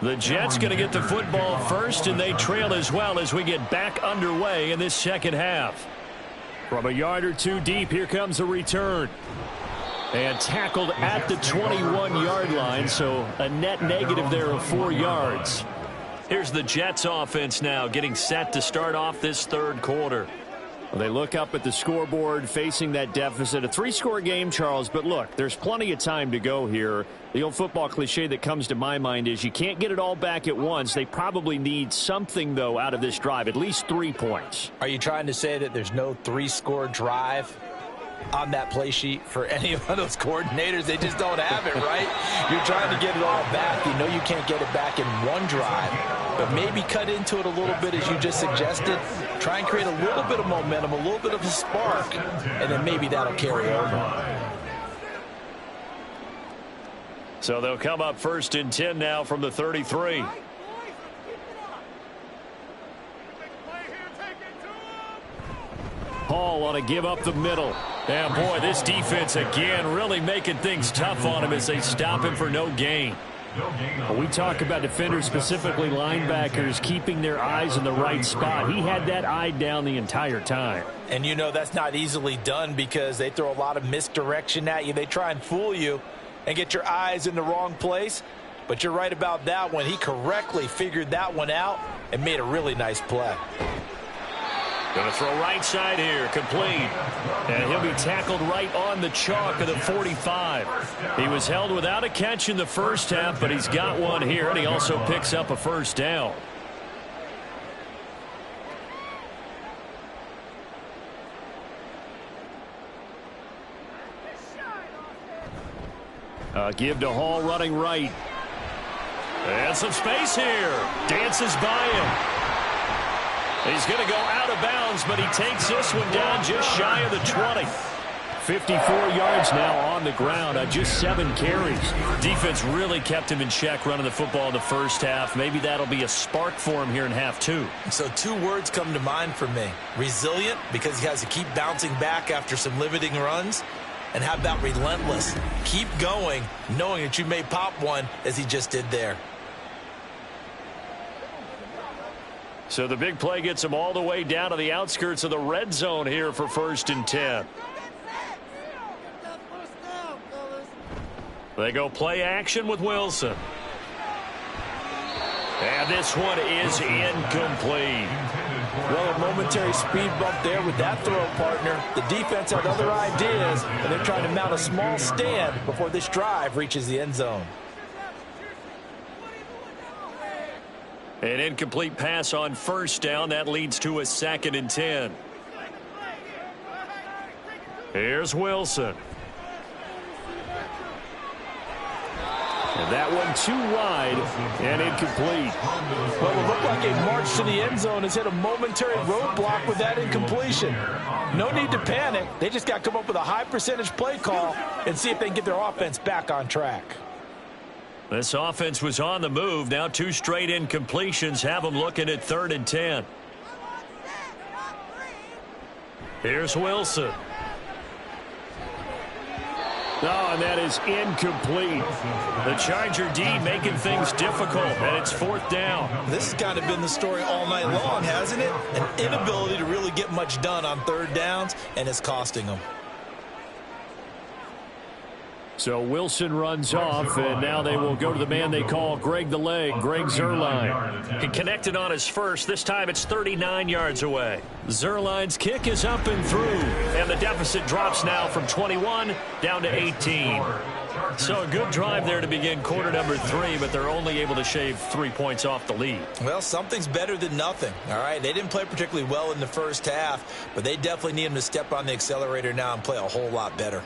The Jets going to get the football first, and they trail as well as we get back underway in this second half. From a yard or two deep, here comes a return. And tackled at the 21-yard line, so a net negative there of 4 yards. Here's the Jets offense now getting set to start off this third quarter. Well, they look up at the scoreboard facing that deficit. A 3-score game, Charles, but look, there's plenty of time to go here. The old football cliche that comes to my mind is you can't get it all back at once. They probably need something, though, out of this drive, at least 3 points. Are you trying to say that there's no 3-score drive on that play sheet for any one of those coordinators? They just don't have it, right? You're trying to get it all back. You know you can't get it back in one drive, but maybe cut into it a little bit as you just suggested. Try and create a little bit of momentum, a little bit of a spark, and then maybe that'll carry over. So they'll come up 1st and 10 now from the 33. Hall on a give up the middle. And boy, this defense again really making things tough on him as they stop him for no gain. We talk about defenders, specifically linebackers, keeping their eyes in the right spot. He had that eye down the entire time. And you know that's not easily done because they throw a lot of misdirection at you. They try and fool you and get your eyes in the wrong place. But you're right about that one. He correctly figured that one out and made a really nice play. Going to throw right side here, complete. And he'll be tackled right on the chalk of the 45. He was held without a catch in the first half, but he's got one here, and he also picks up a first down. Give to Hall running right. And some space here. Dances by him. He's going to go out of bounds, but he takes this one down just shy of the 20. 54 yards now on the ground on just 7 carries. Defense really kept him in check running the football in the first half. Maybe that'll be a spark for him here in half 2. So 2 words come to mind for me. Resilient, because he has to keep bouncing back after some limiting runs. And how about relentless? Keep going, knowing that you may pop one as he just did there. So the big play gets him all the way down to the outskirts of the red zone here for 1st and 10. They go play action with Wilson. And this one is incomplete. Well, a momentary speed bump there with that throw, partner. The defense had other ideas, and they're trying to mount a small stand before this drive reaches the end zone. An incomplete pass on 1st down. That leads to a 2nd and 10. Here's Wilson. And that one too wide and incomplete. Well, it looked like a march to the end zone has hit a momentary roadblock with that incompletion. No need to panic. They just got to come up with a high percentage play call and see if they can get their offense back on track. This offense was on the move. Now 2 straight incompletions have them looking at 3rd and 10. Here's Wilson. Oh, and that is incomplete. The Charger D making things difficult, and it's 4th down. This has kind of been the story all night long, hasn't it? An inability to really get much done on 3rd downs, and it's costing them. So Wilson runs off, and now they will go to the man they call Greg the Leg, Greg Zuerlein. He connected on his first. This time it's 39 yards away. Zuerlein's kick is up and through, and the deficit drops now from 21 down to 18. So a good drive there to begin quarter number 3, but they're only able to shave 3 points off the lead. Well, something's better than nothing, all right? They didn't play particularly well in the first half, but they definitely need them to step on the accelerator now and play a whole lot better.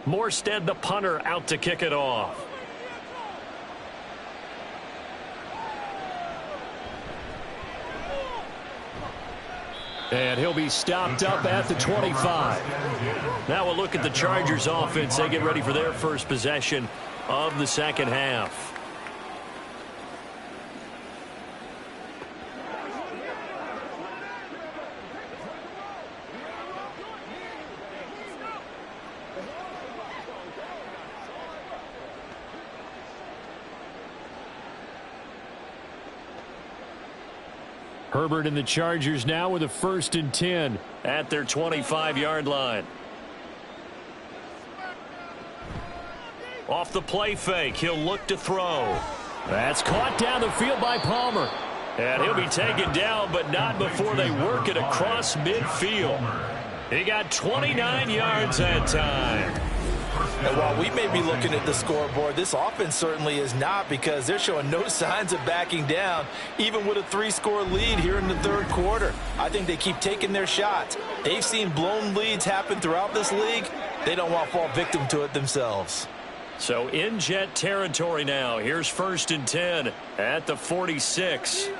Morstead, the punter, out to kick it off. And he'll be stopped up at the 25. Now we'll look at the Chargers offense. They get ready for their first possession of the second half. Herbert and the Chargers now with a 1st and 10 at their 25-yard line. Off the play fake, he'll look to throw. That's caught down the field by Palmer. And he'll be taken down, but not before they work it across midfield. He got 29 yards that time. And while we may be looking at the scoreboard, this offense certainly is not, because they're showing no signs of backing down, even with a 3-score lead here in the 3rd quarter. I think they keep taking their shots. They've seen blown leads happen throughout this league. They don't want to fall victim to it themselves. So in Jet territory now. Here's 1st and 10 at the 46.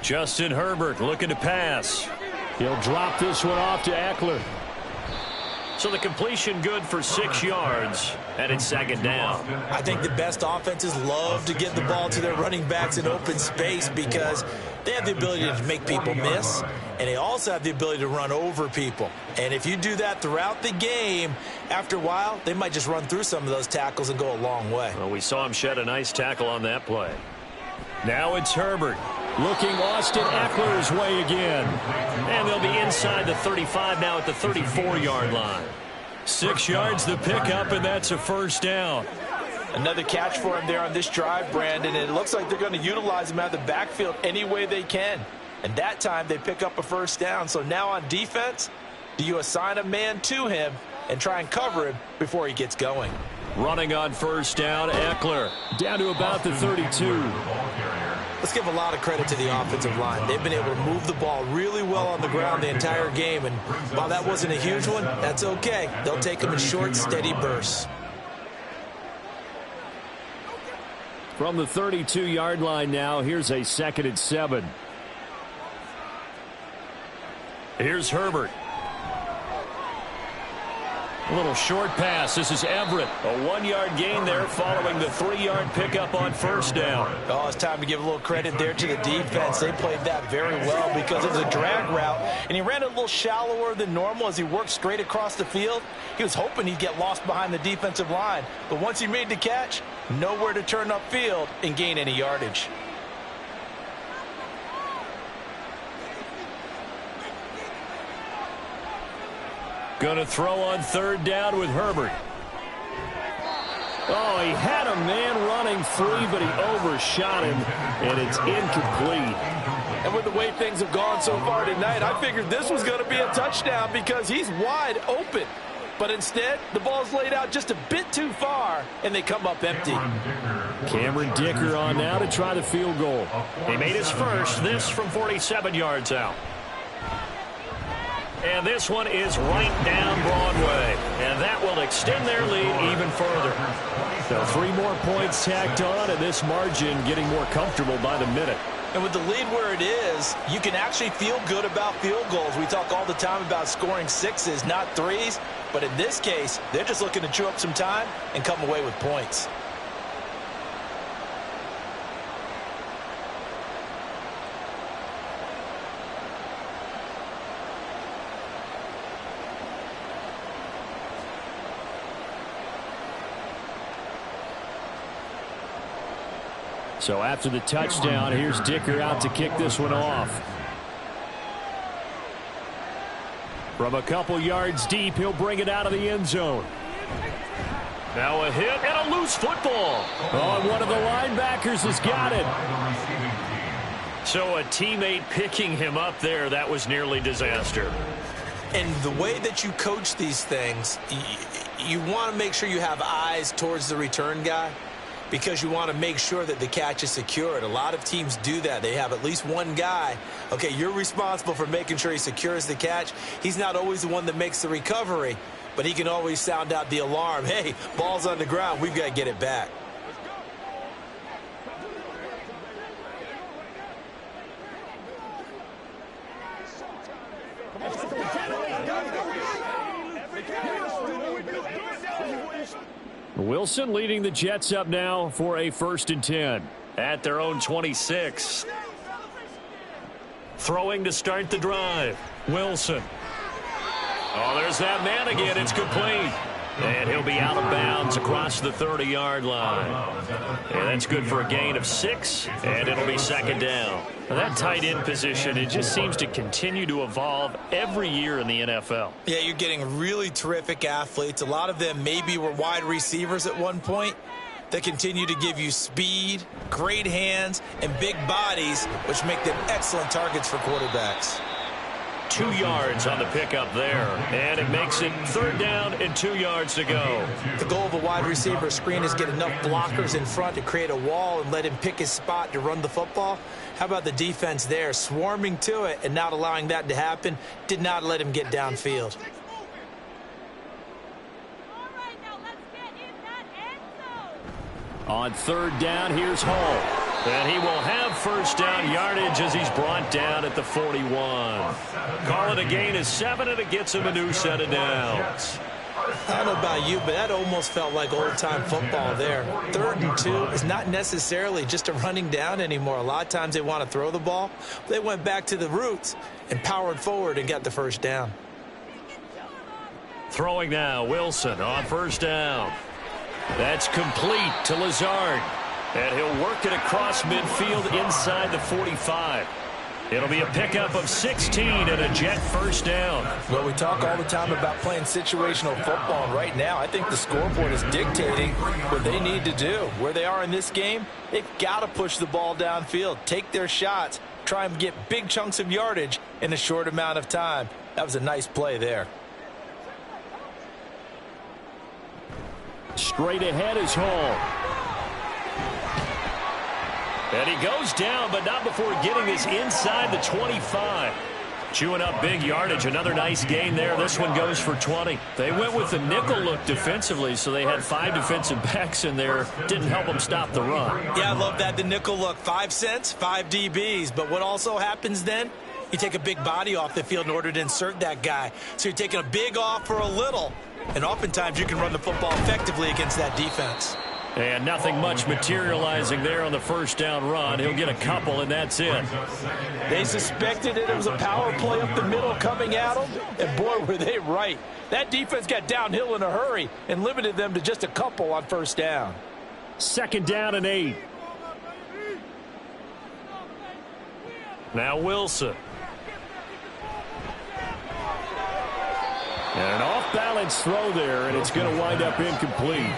Justin Herbert looking to pass. He'll drop this one off to Eckler. So the completion good for 6 yards, and it's 2nd down. I think the best offenses love to get the ball to their running backs in open space because they have the ability to make people miss, and they also have the ability to run over people. And if you do that throughout the game, after a while, they might just run through some of those tackles and go a long way. Well, we saw him shed a nice tackle on that play. Now it's Herbert. Looking Austin Eckler's way again. And they'll be inside the 35 now at the 34-yard line. 6 yards the pickup, and that's a 1st down. Another catch for him there on this drive, Brandon, and it looks like they're going to utilize him out of the backfield any way they can. And that time they pick up a 1st down. So now on defense, do you assign a man to him and try and cover him before he gets going? Running on 1st down, Eckler. Down to about the 32. Let's give a lot of credit to the offensive line. They've been able to move the ball really well on the ground the entire game. And while that wasn't a huge one, that's okay. They'll take them in short, steady bursts. From the 32-yard line now, here's a 2nd and 7. Here's Herbert. A little short pass. This is Everett. A 1-yard gain there following the 3-yard pickup on 1st down. Oh, it's time to give a little credit there to the defense. They played that very well because it was a drag route, and he ran a little shallower than normal as he worked straight across the field. He was hoping he'd get lost behind the defensive line, but once he made the catch, nowhere to turn upfield and gain any yardage. Going to throw on 3rd down with Herbert. Oh, he had a man running free, but he overshot him, and it's incomplete. And with the way things have gone so far tonight, I figured this was going to be a touchdown because he's wide open. But instead, the ball's laid out just a bit too far, and they come up empty. Cameron Dicker on now to try the field goal. He made his first, this from 47 yards out. And this one is right down Broadway. And that will extend their lead even further. So 3 more points tacked on, and this margin getting more comfortable by the minute. And with the lead where it is, you can actually feel good about field goals. We talk all the time about scoring 6s, not 3s. But in this case, they're just looking to chew up some time and come away with points. So after the touchdown, here's Dicker out to kick this one off. From a couple yards deep, he'll bring it out of the end zone. Now a hit and a loose football. Oh, and one of the linebackers has got it. So a teammate picking him up there, that was nearly disaster. And the way that you coach these things, you want to make sure you have eyes towards the return guy, because you want to make sure that the catch is secured. A lot of teams do that. They have at least one guy. Okay, you're responsible for making sure he secures the catch. He's not always the one that makes the recovery, but he can always sound out the alarm. Hey, ball's on the ground. We've got to get it back. Wilson leading the Jets up now for a 1st and 10. At their own 26. Throwing to start the drive. Wilson. Oh, there's that man again. It's complete. And he'll be out of bounds across the 30-yard line. And that's good for a gain of 6, and it'll be 2nd down. Now, that tight end position, it just seems to continue to evolve every year in the NFL. Yeah, you're getting really terrific athletes. A lot of them maybe were wide receivers at one point. They continue to give you speed, great hands, and big bodies, which make them excellent targets for quarterbacks. 2 yards on the pickup there, and it makes it 3rd down and 2 yards to go. The goal of a wide receiver screen is get enough blockers in front to create a wall and let him pick his spot to run the football. How about the defense there, swarming to it and not allowing that to happen? Did not let him get downfield. On 3rd down, here's Hall. And he will have 1st down yardage as he's brought down at the 41. Call it a gain of 7, and it gets him a new set of downs. I don't know about you, but that almost felt like old-time football there. 3rd and 2 is not necessarily just a running down anymore. A lot of times they want to throw the ball. They went back to the roots and powered forward and got the 1st down. Throwing now, Wilson on 1st down. That's complete to Lazard. And he'll work it across midfield inside the 45. It'll be a pickup of 16 and a Jet 1st down. Well, we talk all the time about playing situational football. And right now, I think the scoreboard is dictating what they need to do. Where they are in this game, they've got to push the ball downfield, take their shots, try and get big chunks of yardage in a short amount of time. That was a nice play there. Straight ahead is Hall. And he goes down, but not before getting this inside the 25. Chewing up big yardage. Another nice gain there. This one goes for 20. They went with the nickel look defensively, so they had 5 defensive backs in there. Didn't help them stop the run. Yeah, I love that. The nickel look. 5 cents, 5 DBs. But what also happens then? You take a big body off the field in order to insert that guy. So you're taking a big off for a little. And oftentimes you can run the football effectively against that defense. And nothing much materializing there on the 1st down run. He'll get a couple, and that's it. They suspected it was a power play up the middle coming at them, and boy, were they right. That defense got downhill in a hurry and limited them to just a couple on 1st down. 2nd down and 8. Now Wilson. And an off-balance throw there, and it's going to wind up incomplete.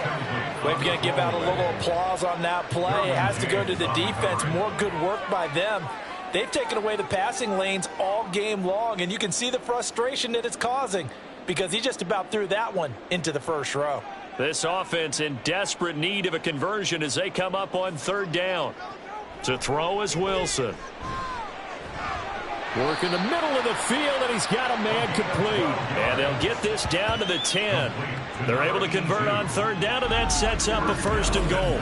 We're going to give out a little applause on that play. It has to go to the defense. More good work by them. They've taken away the passing lanes all game long, and you can see the frustration that it's causing because he just about threw that one into the first row. This offense in desperate need of a conversion as they come up on third down. To throw is Wilson. Work in the middle of the field, and he's got a man complete. And they'll get this down to the 10. They're able to convert on third down, and that sets up a first and goal.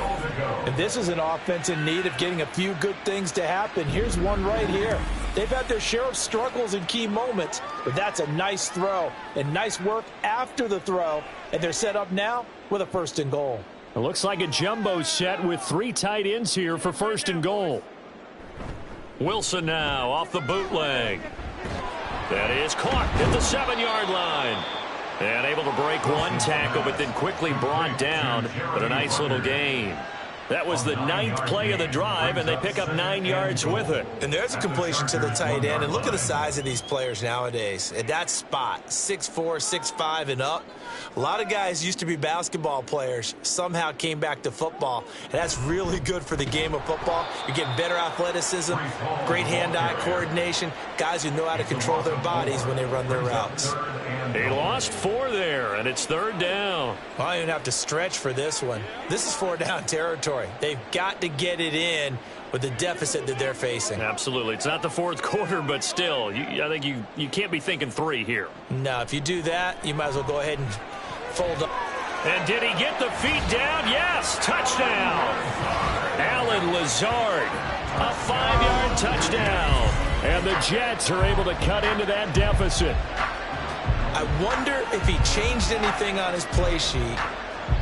And this is an offense in need of getting a few good things to happen. Here's one right here. They've had their share of struggles in key moments, but that's a nice throw and nice work after the throw. And they're set up now with a first and goal. It looks like a jumbo set with 3 tight ends here for first and goal. Wilson now off the bootleg. That is caught at the 7-yard line. And able to break one tackle, but then quickly brought down. But a nice little gain. That was the 9th play of the drive, and they pick up 9 yards with it. And there's a completion to the tight end. And look at the size of these players nowadays. At that spot, 6'4", 6'5", and up. A lot of guys used to be basketball players, somehow came back to football, and that's really good for the game of football. You're getting better athleticism, great hand-eye coordination, guys who know how to control their bodies when they run their routes. He lost 4 there, and it's third down. Well, I don't even have to stretch for this one. This is 4-down territory. They've got to get it in with the deficit that they're facing. Absolutely. It's not the fourth quarter, but still, I think you can't be thinking 3 here. No, if you do that, you might as well go ahead and fold up. And did he get the feet down? Yes, touchdown. Alan Lazard, a 5-yard touchdown. And the Jets are able to cut into that deficit. I wonder if he changed anything on his play sheet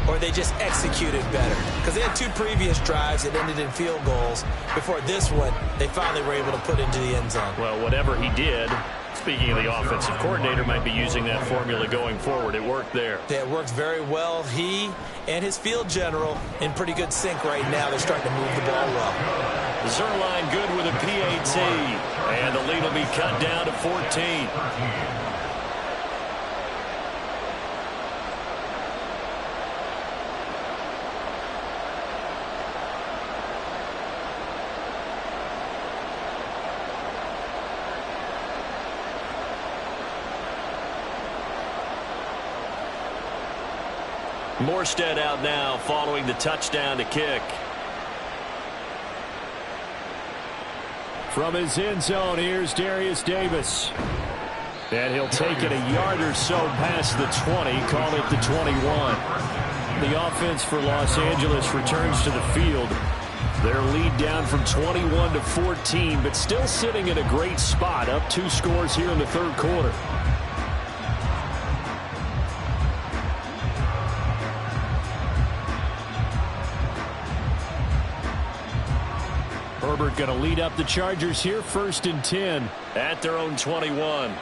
or they just executed better. Because they had 2 previous drives that ended in field goals. Before this one, they finally were able to put into the end zone. Well, whatever he did, speaking of the offensive coordinator, might be using that formula going forward. It worked there. Yeah, it worked very well. He and his field general in pretty good sync right now. They're starting to move the ball well. Zerline good with a PAT. And the lead will be cut down to 14. Morstead out now following the touchdown to kick. From his end zone, here's Darius Davis. And he'll take it a yard or so past the 20, call it the 21. The offense for Los Angeles returns to the field. Their lead down from 21 to 14, but still sitting in a great spot, up 2 scores here in the third quarter. Herbert going to lead up the Chargers here, 1st and 10 at their own 21.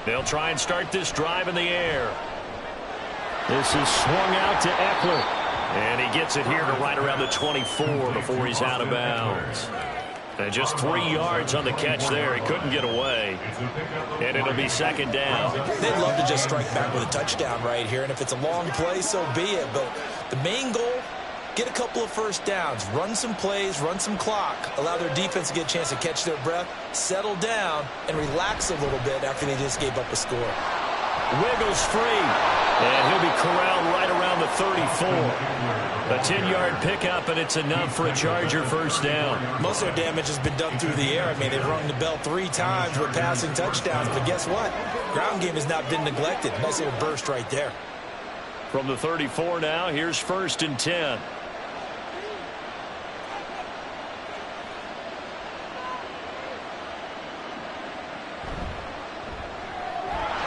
They'll try and start this drive in the air. This is swung out to Eckler. And he gets it here to right around the 24 before he's out of bounds. And just 3 yards on the catch there. He couldn't get away. And it'll be 2nd down. They'd love to just strike back with a touchdown right here. And if it's a long play, so be it. But the main goal, get a couple of first downs, run some plays, run some clock, allow their defense to get a chance to catch their breath, settle down, and relax a little bit after they just gave up a score. Wiggles free, and he'll be corralled right around the 34. A 10-yard pickup, and it's enough for a Charger first down. Most of their damage has been done through the air. I mean, they've rung the bell 3 times with passing touchdowns, but guess what? Ground game has not been neglected. Nice little burst right there. From the 34 now, here's 1st and 10.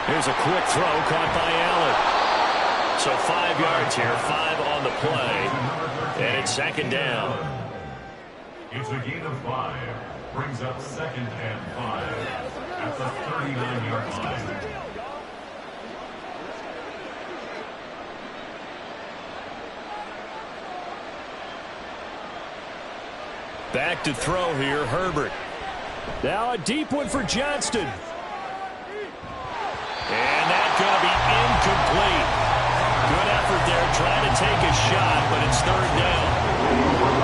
Here's a quick throw caught by Allen. So 5 yards here, 5 on the play, and it's 2nd down. It's a gain of 5. Brings up 2nd and 5 at the 39-yard line. Back to throw here, Herbert. Now a deep one for Johnston. And that's going to be incomplete. Good effort there, trying to take a shot, but it's 3rd down.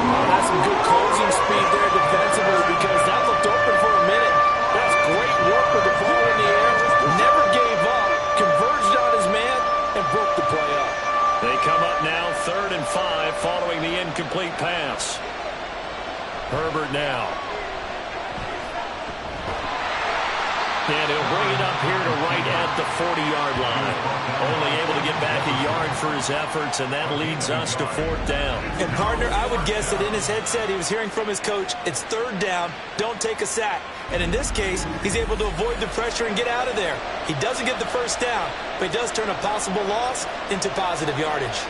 Well, that's some good closing speed there because that looked open for a minute. That's great work with the ball in the air. Never gave up, converged on his man, and broke the play up. They come up now 3rd and 5 following the incomplete pass. Herbert now. And he'll bring it up here to right at the 40-yard line. Only able to get back a yard for his efforts, and that leads us to 4th down. And, partner, I would guess that in his headset he was hearing from his coach, it's 3rd down, don't take a sack. And in this case, he's able to avoid the pressure and get out of there. He doesn't get the 1st down, but he does turn a possible loss into positive yardage.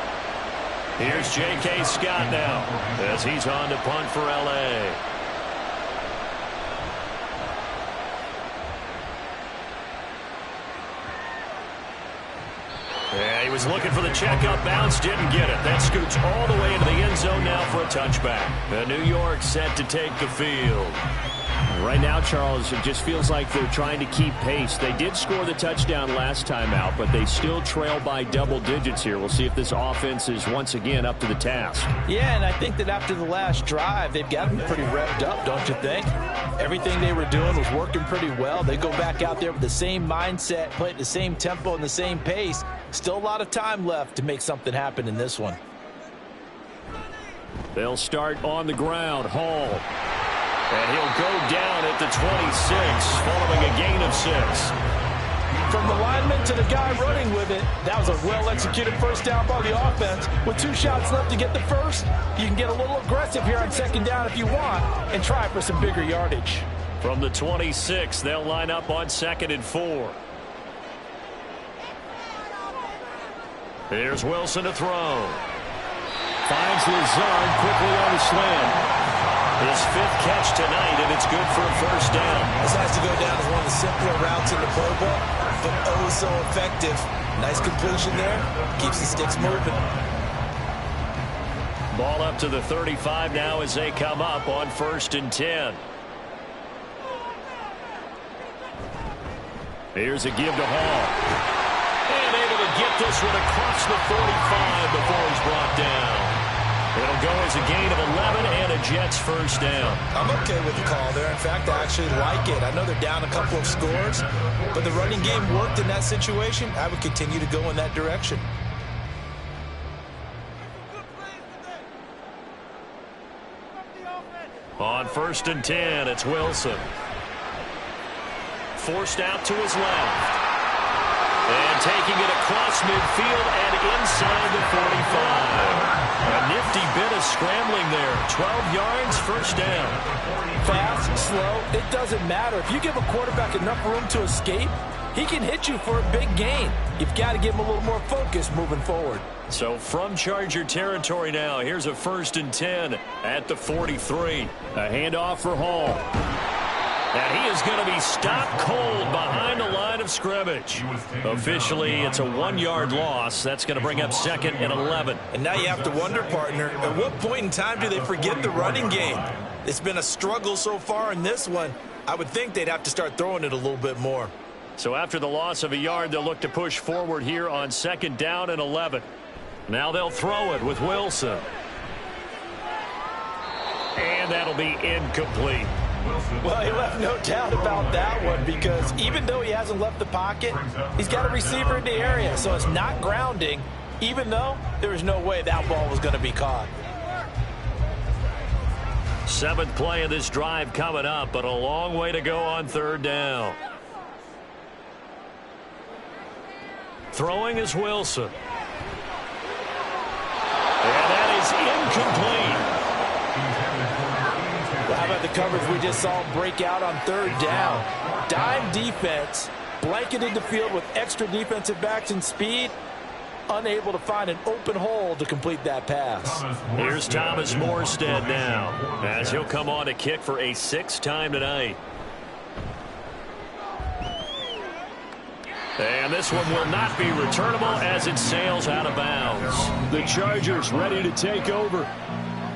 Here's J.K. Scott now as he's on to punt for L.A. Yeah, he was looking for the checkup bounce, didn't get it. That scoots all the way into the end zone now for a touchback. And New York set to take the field. Right now, Charles, it just feels like they're trying to keep pace. They did score the touchdown last time out, but they still trail by double digits here. We'll see if this offense is once again up to the task. Yeah, and I think that after the last drive, they've gotten pretty revved up, don't you think? Everything they were doing was working pretty well. They go back out there with the same mindset, play at the same tempo and the same pace. Still a lot of time left to make something happen in this one. They'll start on the ground. Hall. And he'll go down at the 26, following a gain of 6. From the lineman to the guy running with it, that was a well-executed 1st down by the offense. With 2 shots left to get the 1st, you can get a little aggressive here on 2nd down if you want and try for some bigger yardage. From the 26, they'll line up on 2nd and 4. Here's Wilson to throw. Finds Lazard quickly on the slant. His 5th catch tonight, and it's good for a 1st down. This has to go down as one of the simpler routes in the playbook, but oh so effective. Nice completion there. Keeps the sticks moving. Ball up to the 35 now as they come up on 1st and 10. Here's a give to Hall. And able to get this one across the 45 before he's brought down. It'll go as a gain of 11 and a Jets 1st down. I'm okay with the call there. In fact, I actually like it. I know they're down a couple of scores, but the running game worked in that situation. I would continue to go in that direction. On 1st and 10, it's Wilson. Forced out to his left. And taking it across midfield and inside the 45. A nifty bit of scrambling there. 12 yards, 1st down. Fast, slow, it doesn't matter. If you give a quarterback enough room to escape, he can hit you for a big gain. You've got to give him a little more focus moving forward. So from Charger territory now, here's a 1st and 10 at the 43. A handoff for Hall. And he is going to be stopped cold behind the line of scrimmage. Officially, it's a 1-yard loss. That's going to bring up 2nd and 11. And now you have to wonder, partner, at what point in time do they forget the running game? It's been a struggle so far in this one. I would think they'd have to start throwing it a little bit more. So after the loss of a yard, they'll look to push forward here on 2nd down and 11. Now they'll throw it with Wilson. And that'll be incomplete. Well, he left no doubt about that one because even though he hasn't left the pocket, he's got a receiver in the area, so it's not grounding, even though there was no way that ball was going to be caught. 7th play of this drive coming up, but a long way to go on 3rd down. Throwing is Wilson. And that is incomplete. How about the coverage we just saw break out on 3rd down? Dime defense, blanketed the field with extra defensive backs and speed, unable to find an open hole to complete that pass. Here's Thomas Morstead now, as he'll come on to kick for a 6th time tonight. And this one will not be returnable as it sails out of bounds. The Chargers ready to take over.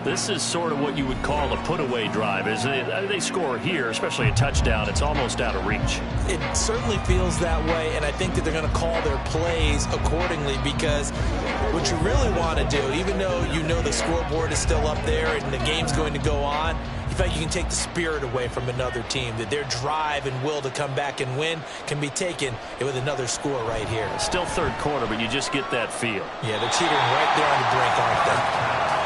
This is sort of what you would call a put-away drive, isn't it? They score here, especially a touchdown. It's almost out of reach. It certainly feels that way, and I think that they're going to call their plays accordingly because what you really want to do, even though you know the scoreboard is still up there and the game's going to go on, if feel like you can take the spirit away from another team, that their drive and will to come back and win can be taken with another score right here. Still third quarter, but you just get that feel. Yeah, they're teetering right there on the brink, aren't they?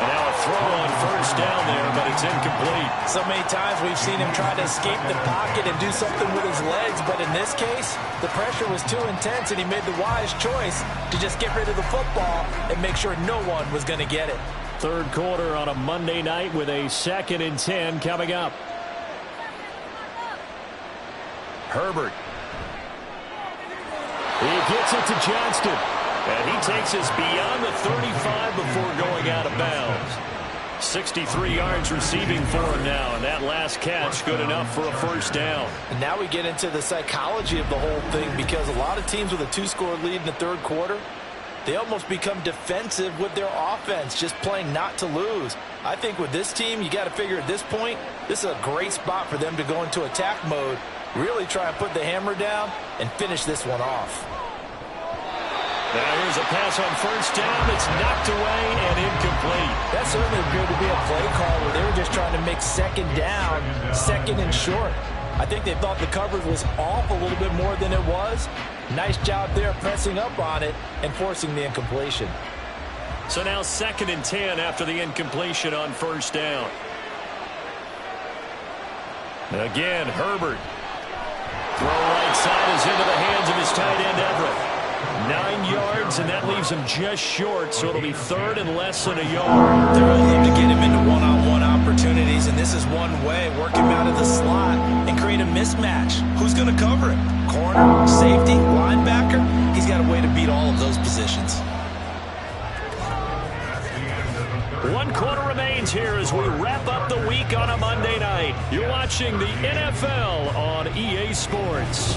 And now a throw on first down there, but it's incomplete. So many times we've seen him try to escape the pocket and do something with his legs, but in this case, the pressure was too intense, and he made the wise choice to just get rid of the football and make sure no one was going to get it. Third quarter on a Monday night with a 2nd and 10 coming up. Herbert. He gets it to Johnston. And he takes us beyond the 35 before going out of bounds. 63 yards receiving for him now, and that last catch good enough for a first down. And now we get into the psychology of the whole thing, because a lot of teams with a 2-score lead in the third quarter, they almost become defensive with their offense, just playing not to lose. I think with this team, you got to figure at this point, this is a great spot for them to go into attack mode, really try and put the hammer down and finish this one off. Now here's a pass on first down. It's knocked away and incomplete. That certainly appeared to be a play call where they were just trying to make second down, second and short. I think they thought the coverage was off a little bit more than it was. Nice job there pressing up on it and forcing the incompletion. So now 2nd and 10 after the incompletion on first down. Again, Herbert. Throw right side is into the hands of his tight end, Everett. 9 yards, and that leaves him just short, so it'll be 3rd and less than a yard. They really love to get him into one-on-one opportunities, and this is one way. Work him out of the slot and create a mismatch. Who's going to cover it? Corner, safety, linebacker? He's got a way to beat all of those positions. 1 quarter remains here as we wrap up the week on a Monday night. You're watching the NFL on EA Sports.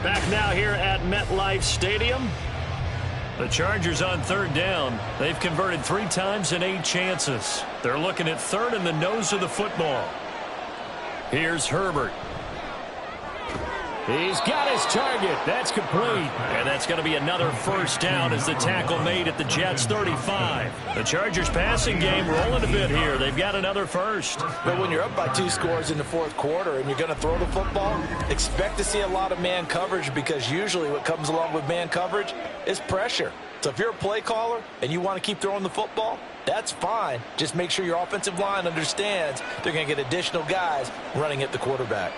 Back now here at MetLife Stadium. The Chargers on 3rd down. They've converted 3 times in 8 chances. They're looking at 3rd in the nose of the football. Here's Herbert. He's got his target. That's complete. And that's going to be another first down as the tackle made at the Jets' 35. The Chargers passing game rolling a bit here. They've got another first. But when you're up by 2 scores in the 4th quarter and you're going to throw the football, expect to see a lot of man coverage, because usually what comes along with man coverage is pressure. So if you're a play caller and you want to keep throwing the football, that's fine. Just make sure your offensive line understands they're going to get additional guys running at the quarterback.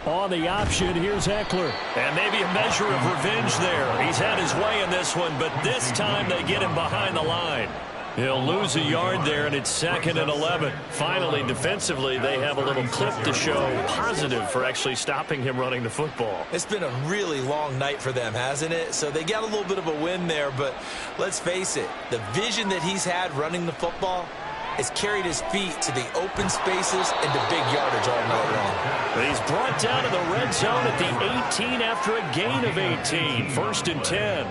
On the option, here's Eckler. And maybe a measure of revenge there. He's had his way in this one, but this time they get him behind the line. He'll lose a yard there, and it's 2nd and 11. Finally, defensively, they have a little clip to show positive for actually stopping him running the football. It's been a really long night for them, hasn't it? So they got a little bit of a win there, but let's face it, the vision that he's had running the football has carried his feet to the open spaces and the big yardage all night long. But he's brought down to the red zone at the 18 after a gain of 18. 1st and 10.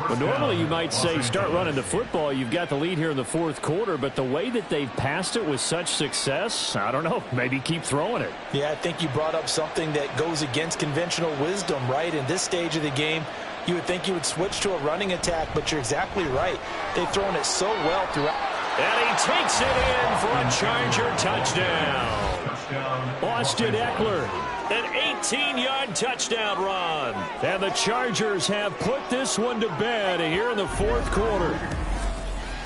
Well, normally you might say start running the football. You've got the lead here in the 4th quarter, but the way that they've passed it with such success, I don't know, maybe keep throwing it. Yeah, I think you brought up something that goes against conventional wisdom, right? In this stage of the game, you would think you would switch to a running attack, but you're exactly right. They've thrown it so well throughout. And he takes it in for a Charger touchdown. Austin Eckler, an 18-yard touchdown run. And the Chargers have put this one to bed here in the 4th quarter.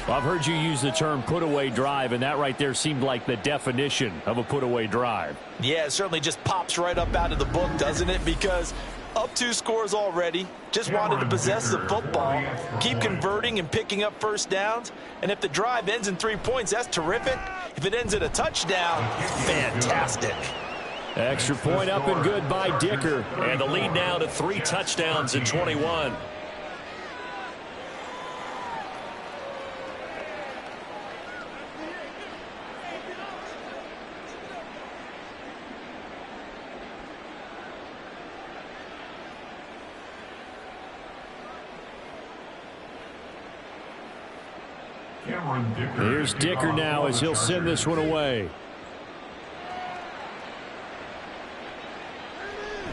Well, I've heard you use the term put-away drive, and that right there seemed like the definition of a put-away drive. Yeah, it certainly just pops right up out of the book, doesn't it? Because up 2 scores already, just wanted to possess the football, keep converting and picking up first downs, and if the drive ends in 3 points, that's terrific. If it ends in a touchdown, fantastic. Extra point up and good by Dicker, and the lead now to 3 touchdowns in 21. Here's Dicker now as he'll send this one away.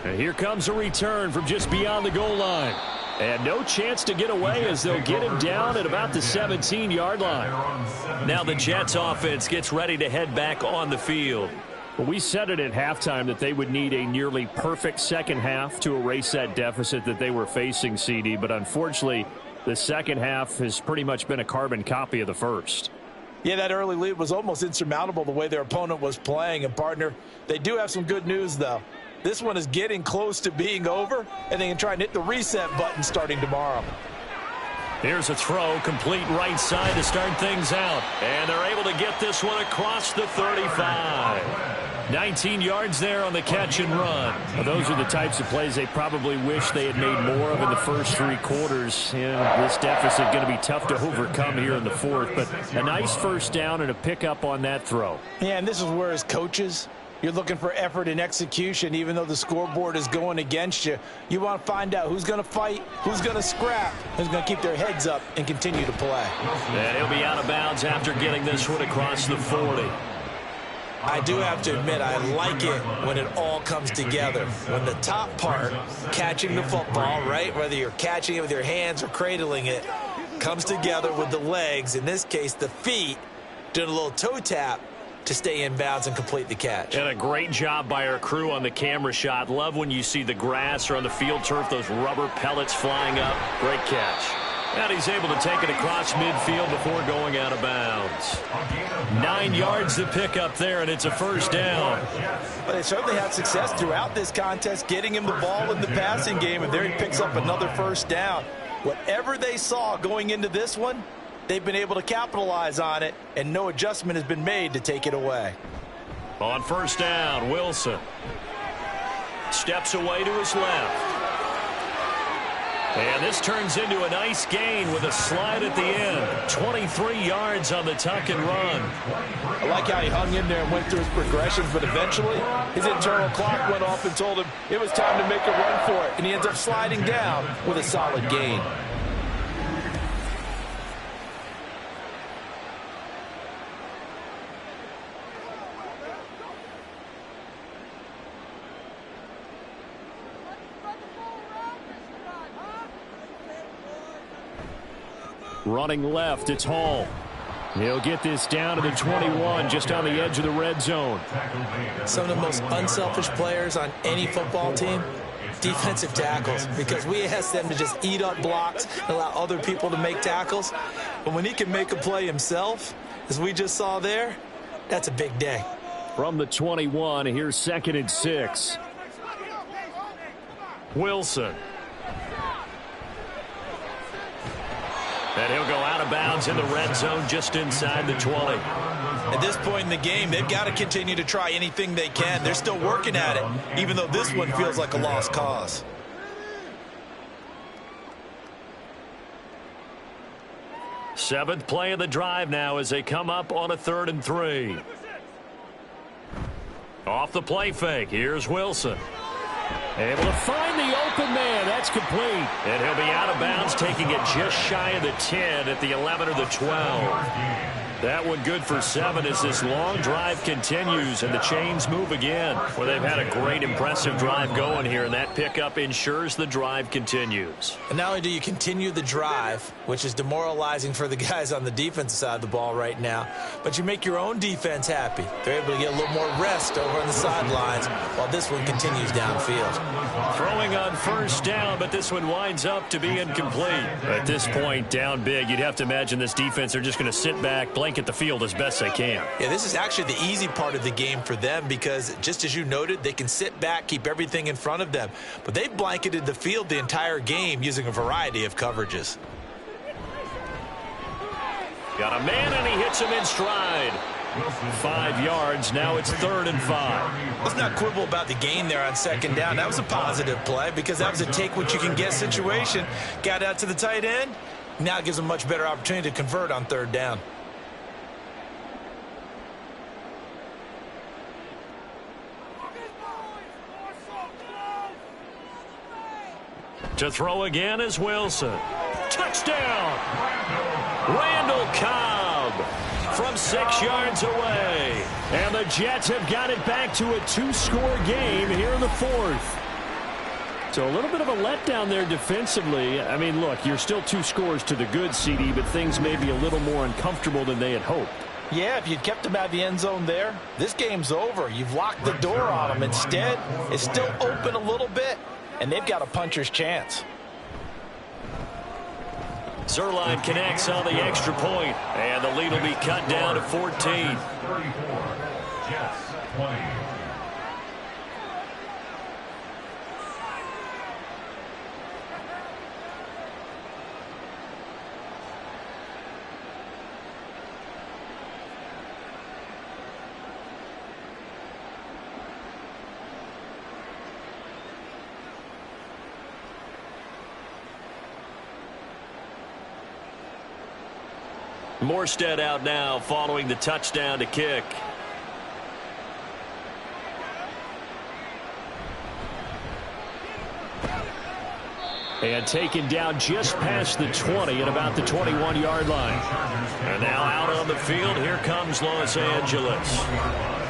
And here comes a return from just beyond the goal line. And no chance to get away as they'll get him down at about the 17-yard line. Now the Jets offense gets ready to head back on the field. Well, we said it at halftime that they would need a nearly perfect second half to erase that deficit that they were facing, CD. But unfortunately, the second half has pretty much been a carbon copy of the first. Yeah, that early lead was almost insurmountable the way their opponent was playing. And, partner, they do have some good news, though. This one is getting close to being over, and they can try and hit the reset button starting tomorrow. Here's a throw, complete right side to start things out. And they're able to get this one across the 35. 19 yards there on the catch and run. Well, those are the types of plays they probably wish they had made more of in the first three quarters. And this deficit going to be tough to overcome here in the fourth. But a nice first down and a pickup on that throw. Yeah, and this is where as coaches, you're looking for effort and execution. Even though the scoreboard is going against you, you want to find out who's going to fight, who's going to scrap, who's going to keep their heads up and continue to play. And he'll be out of bounds after getting this one across the 40. I do have to admit, I like it when it all comes together. When the top part, catching the football, right, whether you're catching it with your hands or cradling it, comes together with the legs, in this case the feet, doing a little toe tap to stay in bounds and complete the catch. And a great job by our crew on the camera shot. Love when you see the grass or on the field turf, those rubber pellets flying up. Great catch. And he's able to take it across midfield before going out of bounds. 9 yards to pick up there, and it's a first down. But they certainly had success throughout this contest, getting him the ball in the passing game, and there he picks up another first down. Whatever they saw going into this one, they've been able to capitalize on it, and no adjustment has been made to take it away. On first down, Wilson steps away to his left. And this turns into a nice gain with a slide at the end. 23 yards on the tuck and run. I like how he hung in there and went through his progressions, but eventually his internal clock went off and told him it was time to make a run for it, and he ends up sliding down with a solid gain. Running left, it's Hall. He'll get this down to the 21, just on the edge of the red zone. Some of the most unselfish players on any football team, defensive tackles, because we ask them to just eat up blocks and allow other people to make tackles. But when he can make a play himself, as we just saw there, that's a big day. From the 21, here's 2nd and 6. Wilson. And he'll go out of bounds in the red zone just inside the 20. At this point in the game, they've got to continue to try anything they can. They're still working at it, even though this one feels like a lost cause. Seventh play of the drive now as they come up on a 3rd and 3. Off the play fake, here's Wilson. Able to find the open man. That's complete. And he'll be out of bounds, taking it just shy of the 10 at the 11 or the 12. That one good for 7 as this long drive continues and the chains move again. Well, they've had a great, impressive drive going here, and that pickup ensures the drive continues. And not only do you continue the drive, which is demoralizing for the guys on the defensive side of the ball right now, but you make your own defense happy. They're able to get a little more rest over on the sidelines while this one continues downfield. Throwing on first down, but this one winds up to be incomplete. At this point, down big, you'd have to imagine this defense are just going to sit back, blanket the field as best they can. Yeah, this is actually the easy part of the game for them because, just as you noted, they can sit back, keep everything in front of them. But they've blanketed the field the entire game using a variety of coverages. Got a man, and he hits him in stride. 5 yards. Now it's 3rd and 5. Let's not quibble about the gain there on 2nd down. That was a positive play because that was a take-what-you-can-get situation. Got out to the tight end. Now it gives them a much better opportunity to convert on 3rd down. To throw again is Wilson. Touchdown! Randall Cobb from 6 yards away. And the Jets have got it back to a 2-score game here in the 4th. So a little bit of a letdown there defensively. I mean, look, you're still 2 scores to the good, CD, but things may be a little more uncomfortable than they had hoped. Yeah, if you'd kept him out of the end zone there, this game's over. You've locked the door on him. Instead, it's still open a little bit, and they've got a puncher's chance. Zerline connects on the extra point, and the lead will be cut down to 14. 34, Jets 20. Morstead out now following the touchdown to kick. And taken down just past the 20 at about the 21-yard line. And now out on the field, here comes Los Angeles.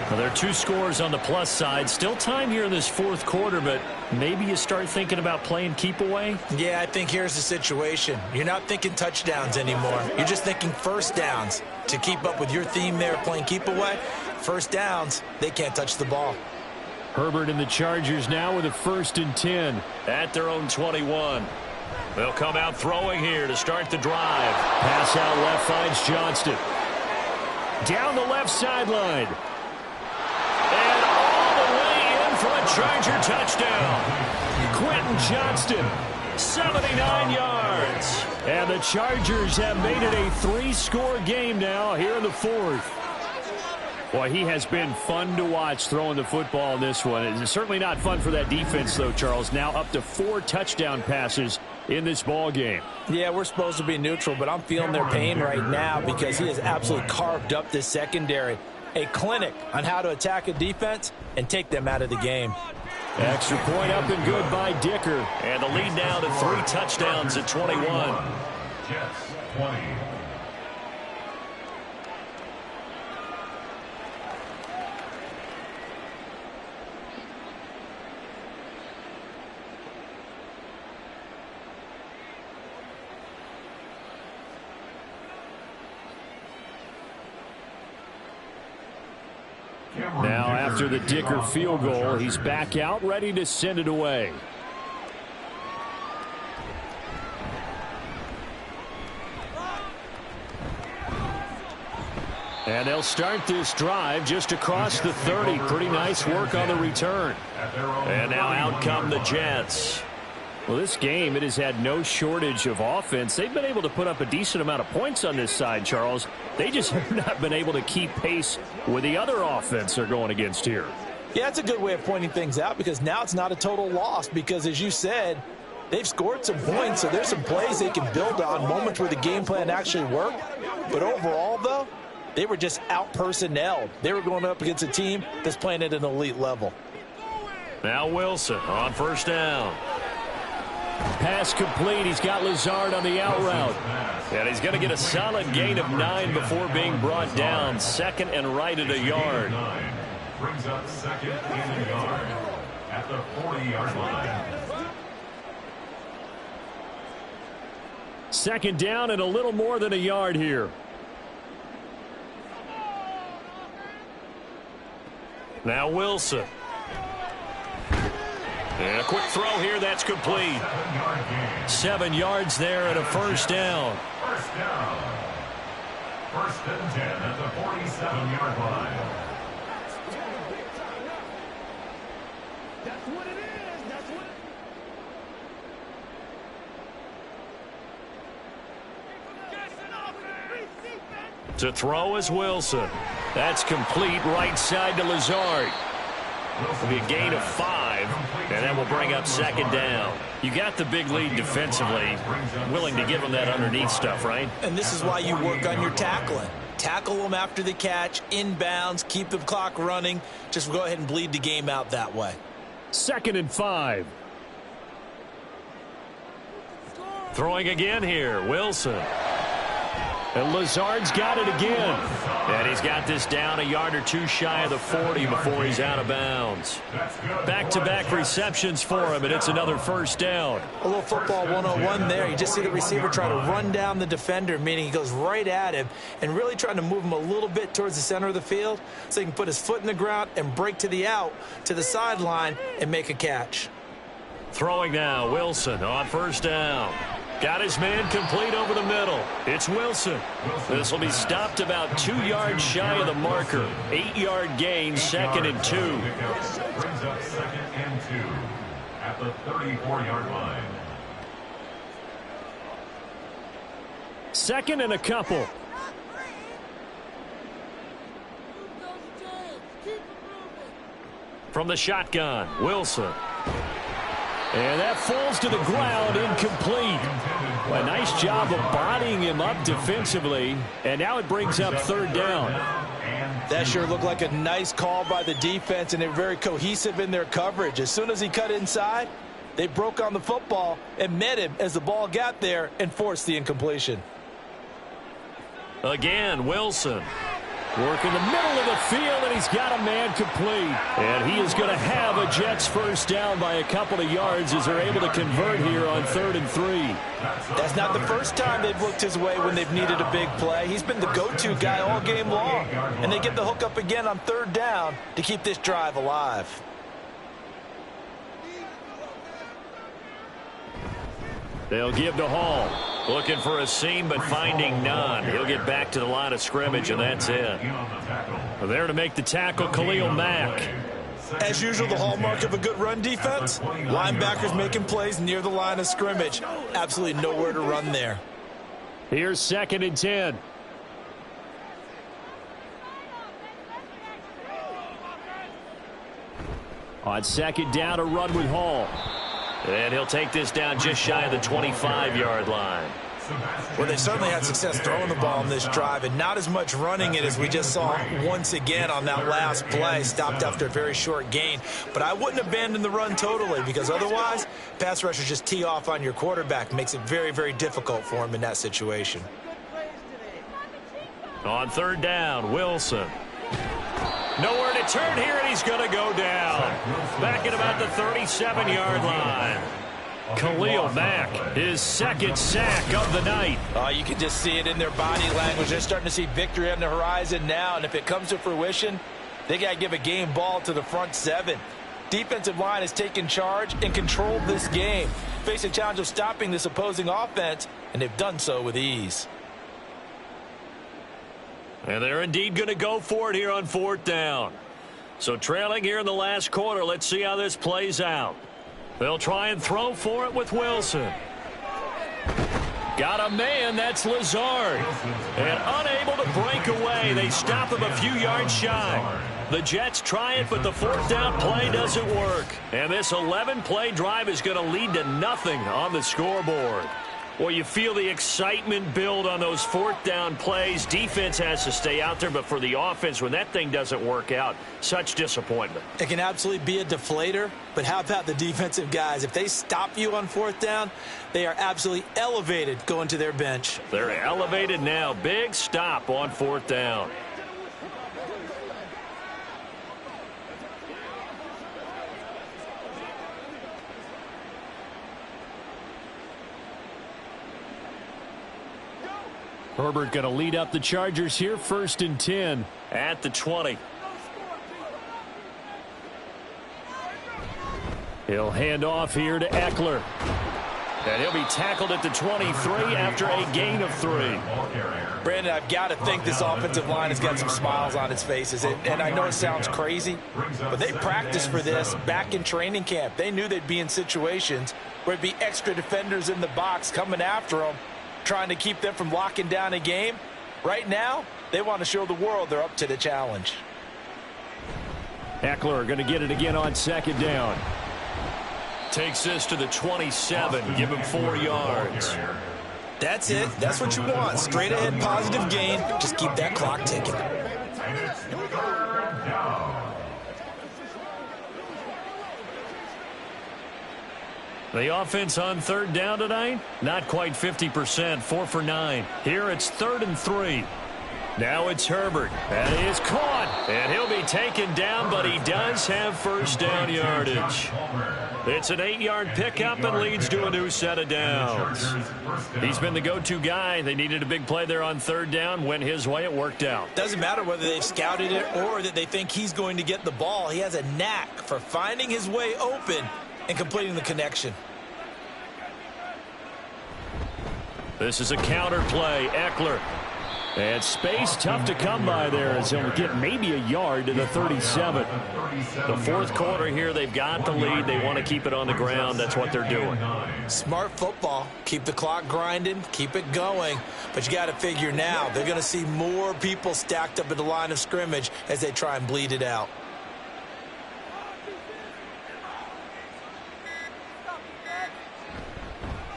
Well, there are 2 scores on the plus side. Still time here in this 4th quarter, but maybe you start thinking about playing keep away? Yeah, I think here's the situation. You're not thinking touchdowns anymore. You're just thinking first downs. To keep up with your theme there, playing keep away, first downs, they can't touch the ball. Herbert and the Chargers now with a 1st and 10. At their own 21. They'll come out throwing here to start the drive. Pass out left finds Johnston. Down the left sideline. And all the way in for a Charger touchdown. Quentin Johnston, 79 yards. And the Chargers have made it a 3-score game now here in the 4th. Boy, he has been fun to watch throwing the football in this one. It's certainly not fun for that defense, though, Charles. Now up to 4 touchdown passes in this ball game. Yeah, we're supposed to be neutral, but I'm feeling their pain right now because he has absolutely carved up this secondary. A clinic on how to attack a defense and take them out of the game. Extra point up and good by Dicker. And the lead now to 3 touchdowns at 21. Jets 20. Now after the Dicker field goal, he's back out ready to send it away. And they'll start this drive just across the 30. Pretty nice work on the return. And now out come the Jets. Well, this game, it has had no shortage of offense. They've been able to put up a decent amount of points on this side, Charles. They just have not been able to keep pace with the other offense they're going against here. Yeah, that's a good way of pointing things out because now it's not a total loss because, as you said, they've scored some points, so there's some plays they can build on, moments where the game plan actually worked. But overall, though, they were just out-personnelled. They were going up against a team that's playing at an elite level. Now Wilson on first down. Pass complete. He's got Lazard on the out route. And he's going to get a solid gain of 9 before being brought down. 2nd and right at a yard. Brings up 2nd and a yard at the 40-yard line. 2nd down and a little more than a yard here. Now Wilson. And a quick throw here, that's complete. 7 yards there and a first down. First down. 1st and 10 at the 47-yard line. That's what it is. That's what it is. To throw is Wilson. That's complete right side to Lazard. It'll be a gain of 5, and that will bring up 2nd down. You got the big lead defensively, willing to give them that underneath stuff, right? And this is why you work on your tackling. Tackle them after the catch, inbounds, keep the clock running. Just go ahead and bleed the game out that way. 2nd and 5. Throwing again here, Wilson. And Lazard's got it again. And he's got this down a yard or two shy of the 40 before he's out of bounds. Back-to-back receptions for him, and it's another first down. A little football 101 there. You just see the receiver try to run down the defender, meaning he goes right at him and really trying to move him a little bit towards the center of the field so he can put his foot in the ground and break to the out, to the sideline, and make a catch. Throwing now, Wilson on first down. Got his man complete over the middle. It's Wilson. This will be stopped about 2 yards shy of the marker. 8-yard gain, 2nd and 2. Brings up 2nd and 2 at the 34-yard line. 2nd and a couple. From the shotgun, Wilson. And that falls to the ground, incomplete. A nice job of bodying him up defensively. And now it brings up 3rd down. That sure looked like a nice call by the defense, and they're very cohesive in their coverage. As soon as he cut inside, they broke on the football and met him as the ball got there and forced the incompletion. Again, Wilson. Working the middle of the field, and he's got a man complete. And he is going to have a Jets first down by a couple of yards as they're able to convert here on 3rd and 3. That's not the first time they've looked his way when they've needed a big play. He's been the go-to guy all game long. And they get the hook up again on 3rd down to keep this drive alive. They'll give to Hall. Looking for a seam, but finding none. He'll get back to the line of scrimmage, and that's it. There to make the tackle, Khalil Mack. As usual, the hallmark of a good run defense, linebackers making plays near the line of scrimmage. Absolutely nowhere to run there. Here's 2nd and 10. On 2nd down, a run with Hall. And he'll take this down just shy of the 25-yard line. Well, they certainly had success throwing the ball on this drive, and not as much running it as we just saw once again on that last play. Stopped after a very short gain. But I wouldn't abandon the run totally, because otherwise, pass rushers just tee off on your quarterback. Makes it very, very difficult for him in that situation. On 3rd down, Wilson. Nowhere to turn here, and he's going to go down. Back at about the 37-yard line. Khalil Mack, his 2nd sack of the night. You can just see it in their body language. They're starting to see victory on the horizon now, and if it comes to fruition, they got to give a game ball to the front 7. Defensive line has taken charge and controlled this game. Face a challenge of stopping this opposing offense, and they've done so with ease. And they're indeed going to go for it here on 4th down. So trailing here in the last quarter, let's see how this plays out. They'll try and throw for it with Wilson. Got a man, that's Lazard. And unable to break away, they stop him a few yards shy. The Jets try it, but the 4th down play doesn't work. And this 11-play drive is going to lead to nothing on the scoreboard. Well, you feel the excitement build on those 4th down plays. Defense has to stay out there, but for the offense, when that thing doesn't work out, such disappointment. It can absolutely be a deflator, but how about the defensive guys? If they stop you on 4th down, they are absolutely elevated going to their bench. They're elevated now. Big stop on 4th down. Herbert going to lead up the Chargers here, 1st and 10. At the 20. He'll hand off here to Eckler. And he'll be tackled at the 23 after a gain of 3. Brandon, I've got to think this offensive line has got some smiles on its faces. And I know it sounds crazy, but they practiced for this back in training camp. They knew they'd be in situations where there'd be extra defenders in the box coming after them, trying to keep them from locking down a game. Right now, they want to show the world they're up to the challenge. Eckler going to get it again on 2nd down. Takes this to the 27. Give him 4 yards. That's it. That's what you want. Straight ahead, positive gain. Just keep that clock ticking. The offense on third down tonight, not quite 50%, 4 for 9. Here it's 3rd and 3. Now it's Herbert. That is caught. And he'll be taken down, but he does have first down yardage. It's an 8-yard pickup and leads to a new set of downs. He's been the go-to guy. They needed a big play there on third down. Went his way. It worked out. Doesn't matter whether they've scouted it or that they think he's going to get the ball. He has a knack for finding his way open and completing the connection. This is a counter play. Eckler. And space tough to come by there as he'll get maybe a yard to the 37. The fourth quarter here, they've got the lead. They want to keep it on the ground. That's what they're doing. Smart football. Keep the clock grinding. Keep it going. But you got to figure now they're going to see more people stacked up at the line of scrimmage as they try and bleed it out.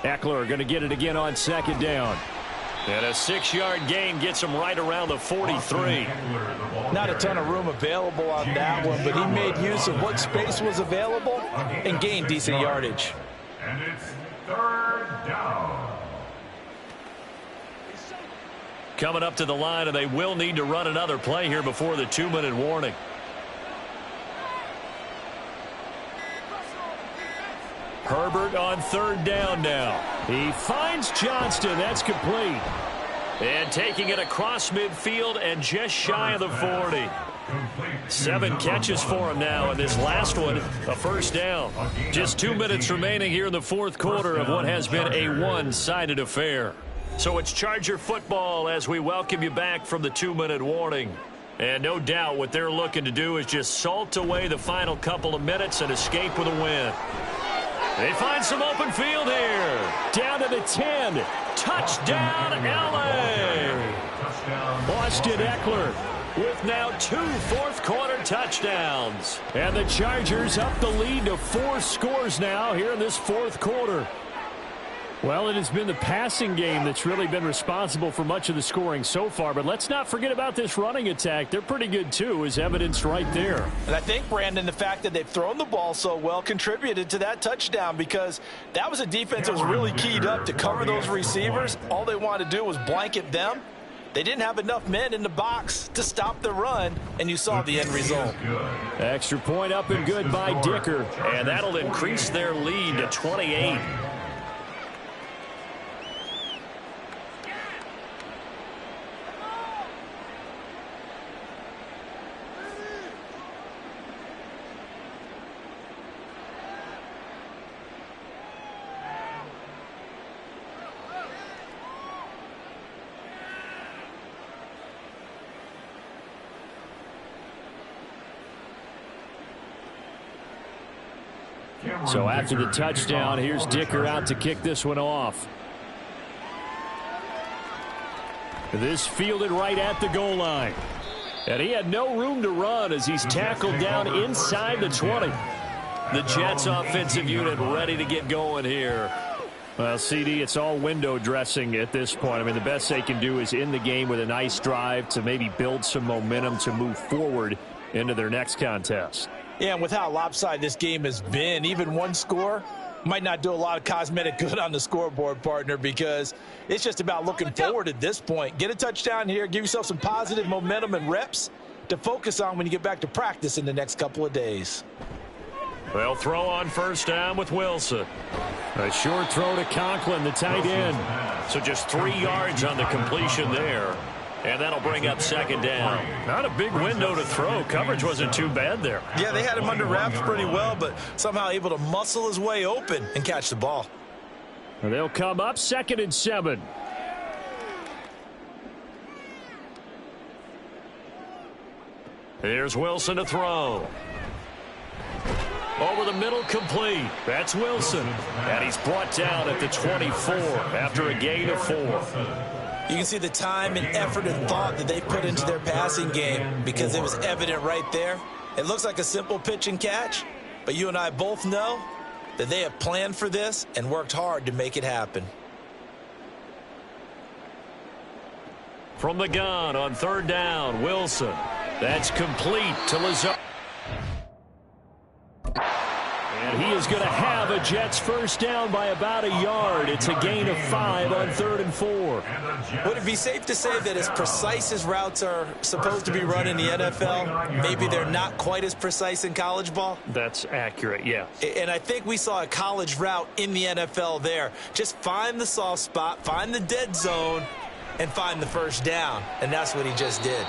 Eckler going to get it again on second down. And a 6-yard gain gets him right around the 43. Not a ton of room available on that one, but he made use of what space was available and gained decent yardage. And it's 3rd down. Coming up to the line, and they will need to run another play here before the 2-minute warning. Herbert on third down now. He finds Johnston. That's complete. And taking it across midfield and just shy of the 40. 7 catches for him now, and this last one, a first down. Just 2 minutes remaining here in the fourth quarter of what has been a one-sided affair. So it's Charger football as we welcome you back from the 2-minute warning. And no doubt what they're looking to do is just salt away the final couple of minutes and escape with a win. They find some open field here. Down to the 10. Touchdown, L.A. Austin Eckler with now 2 fourth-quarter touchdowns. And the Chargers up the lead to 4 scores now here in this fourth quarter. Well, it has been the passing game that's really been responsible for much of the scoring so far. But let's not forget about this running attack. They're pretty good, too, as evidenced right there. And I think, Brandon, the fact that they've thrown the ball so well contributed to that touchdown because that was a defense that was really keyed up to cover those receivers. All they wanted to do was blanket them. They didn't have enough men in the box to stop the run, and you saw the end result. Extra point up and good by Dicker. And that'll increase their lead to 28. So after the touchdown, here's Dicker out to kick this one off. This fielded right at the goal line. And he had no room to run as he's tackled down inside the 20. The Jets offensive unit ready to get going here. Well, CD, it's all window dressing at this point. I mean, the best they can do is end the game with a nice drive to maybe build some momentum to move forward into their next contest. Yeah, and with how lopsided this game has been, even one score might not do a lot of cosmetic good on the scoreboard, partner, because it's just about looking forward at this point. Get a touchdown here, give yourself some positive momentum and reps to focus on when you get back to practice in the next couple of days. They'll throw on first down with Wilson. A short throw to Conklin, the tight end. So just 3 yards on the completion there. And that'll bring up second down. Not a big window to throw. Coverage wasn't too bad there. Yeah, they had him under wraps pretty well, but somehow able to muscle his way open and catch the ball. They'll come up 2nd and 7. Here's Wilson to throw. Over the middle, complete. That's Wilson. And he's brought down at the 24 after a gain of 4. You can see the time and effort and thought that they put into their passing game because it was evident right there. It looks like a simple pitch and catch, but you and I both know that they have planned for this and worked hard to make it happen. From the gun on third down, Wilson. That's complete to Lazard. And he is going to have a Jets first down by about a yard. It's a gain of 5 on 3rd and 4. Would it be safe to say that as precise as routes are supposed to be run in the NFL, maybe they're not quite as precise in college ball? That's accurate, yeah. And I think we saw a college route in the NFL there. Just find the soft spot, find the dead zone, and find the first down. And that's what he just did.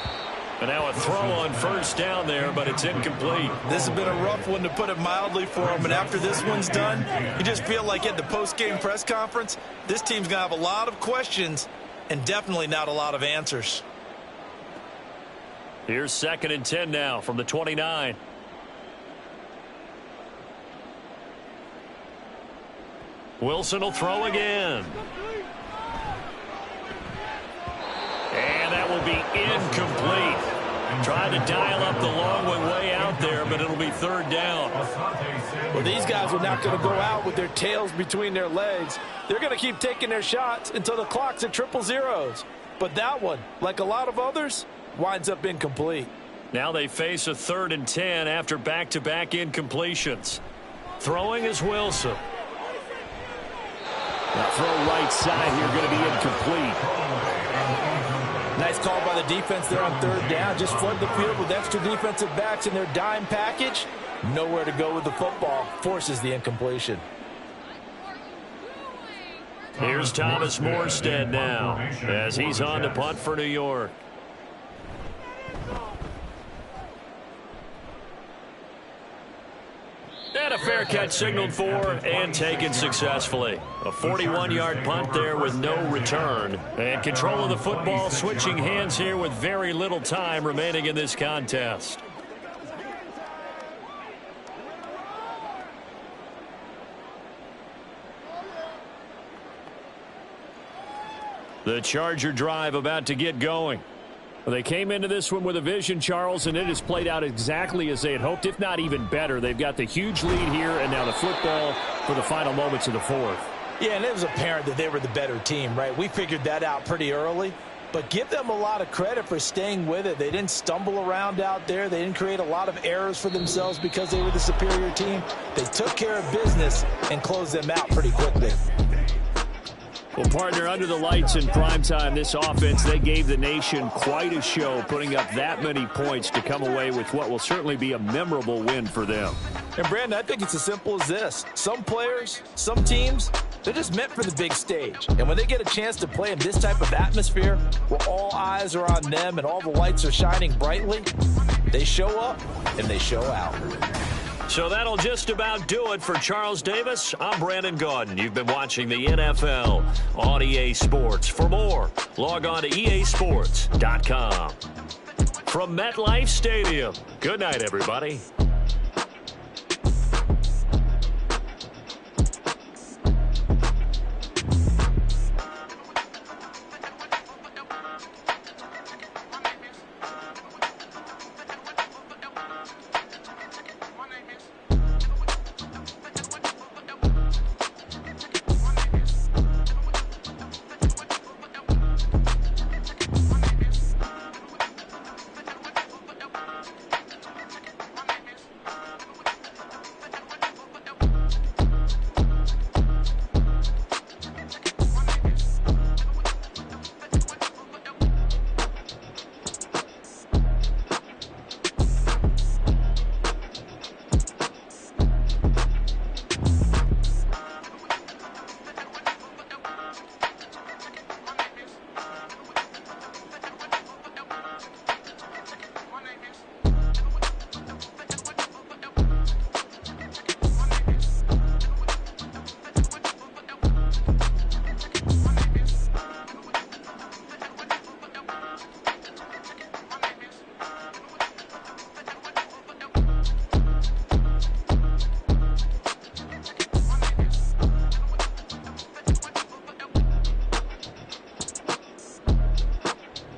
And now a throw on first down there, but it's incomplete. This has been a rough one, to put it mildly, for him. And after this one's done, you just feel like at the post-game press conference, this team's going to have a lot of questions and definitely not a lot of answers. Here's 2nd and 10 now from the 29. Wilson will throw again. And that will be incomplete. Trying to dial up the long way out there, but it'll be 3rd down. Well, these guys are not going to go out with their tails between their legs. They're going to keep taking their shots until the clock's at 000. But that one, like a lot of others, winds up incomplete. Now they face a 3rd and 10 after back-to-back incompletions. Throwing is Wilson. The throw right side here going to be incomplete. Nice call by the defense there on 3rd down. Just flood the field with extra defensive backs in their dime package. Nowhere to go with the football. Forces the incompletion. Here's Thomas Morstead now as he's on to punt for New York. And a fair catch signaled for and taken successfully. A 41-yard punt there with no return. And control of the football switching hands here with very little time remaining in this contest. The Charger drive about to get going. They came into this one with a vision, Charles, and it has played out exactly as they had hoped, if not even better. They've got the huge lead here, and now the football for the final moments of the 4th. Yeah, and it was apparent that they were the better team, right? We figured that out pretty early. But give them a lot of credit for staying with it. They didn't stumble around out there. They didn't create a lot of errors for themselves because they were the superior team. They took care of business and closed them out pretty quickly. Well, partner, under the lights in primetime, this offense, they gave the nation quite a show, putting up that many points to come away with what will certainly be a memorable win for them. And, Brandon, I think it's as simple as this. Some players, some teams, they're just meant for the big stage. And when they get a chance to play in this type of atmosphere where all eyes are on them and all the lights are shining brightly, they show up and they show out. So that'll just about do it for Charles Davis. I'm Brandon Gaudin. You've been watching the NFL on EA Sports. For more, log on to easports.com. From MetLife Stadium, good night, everybody.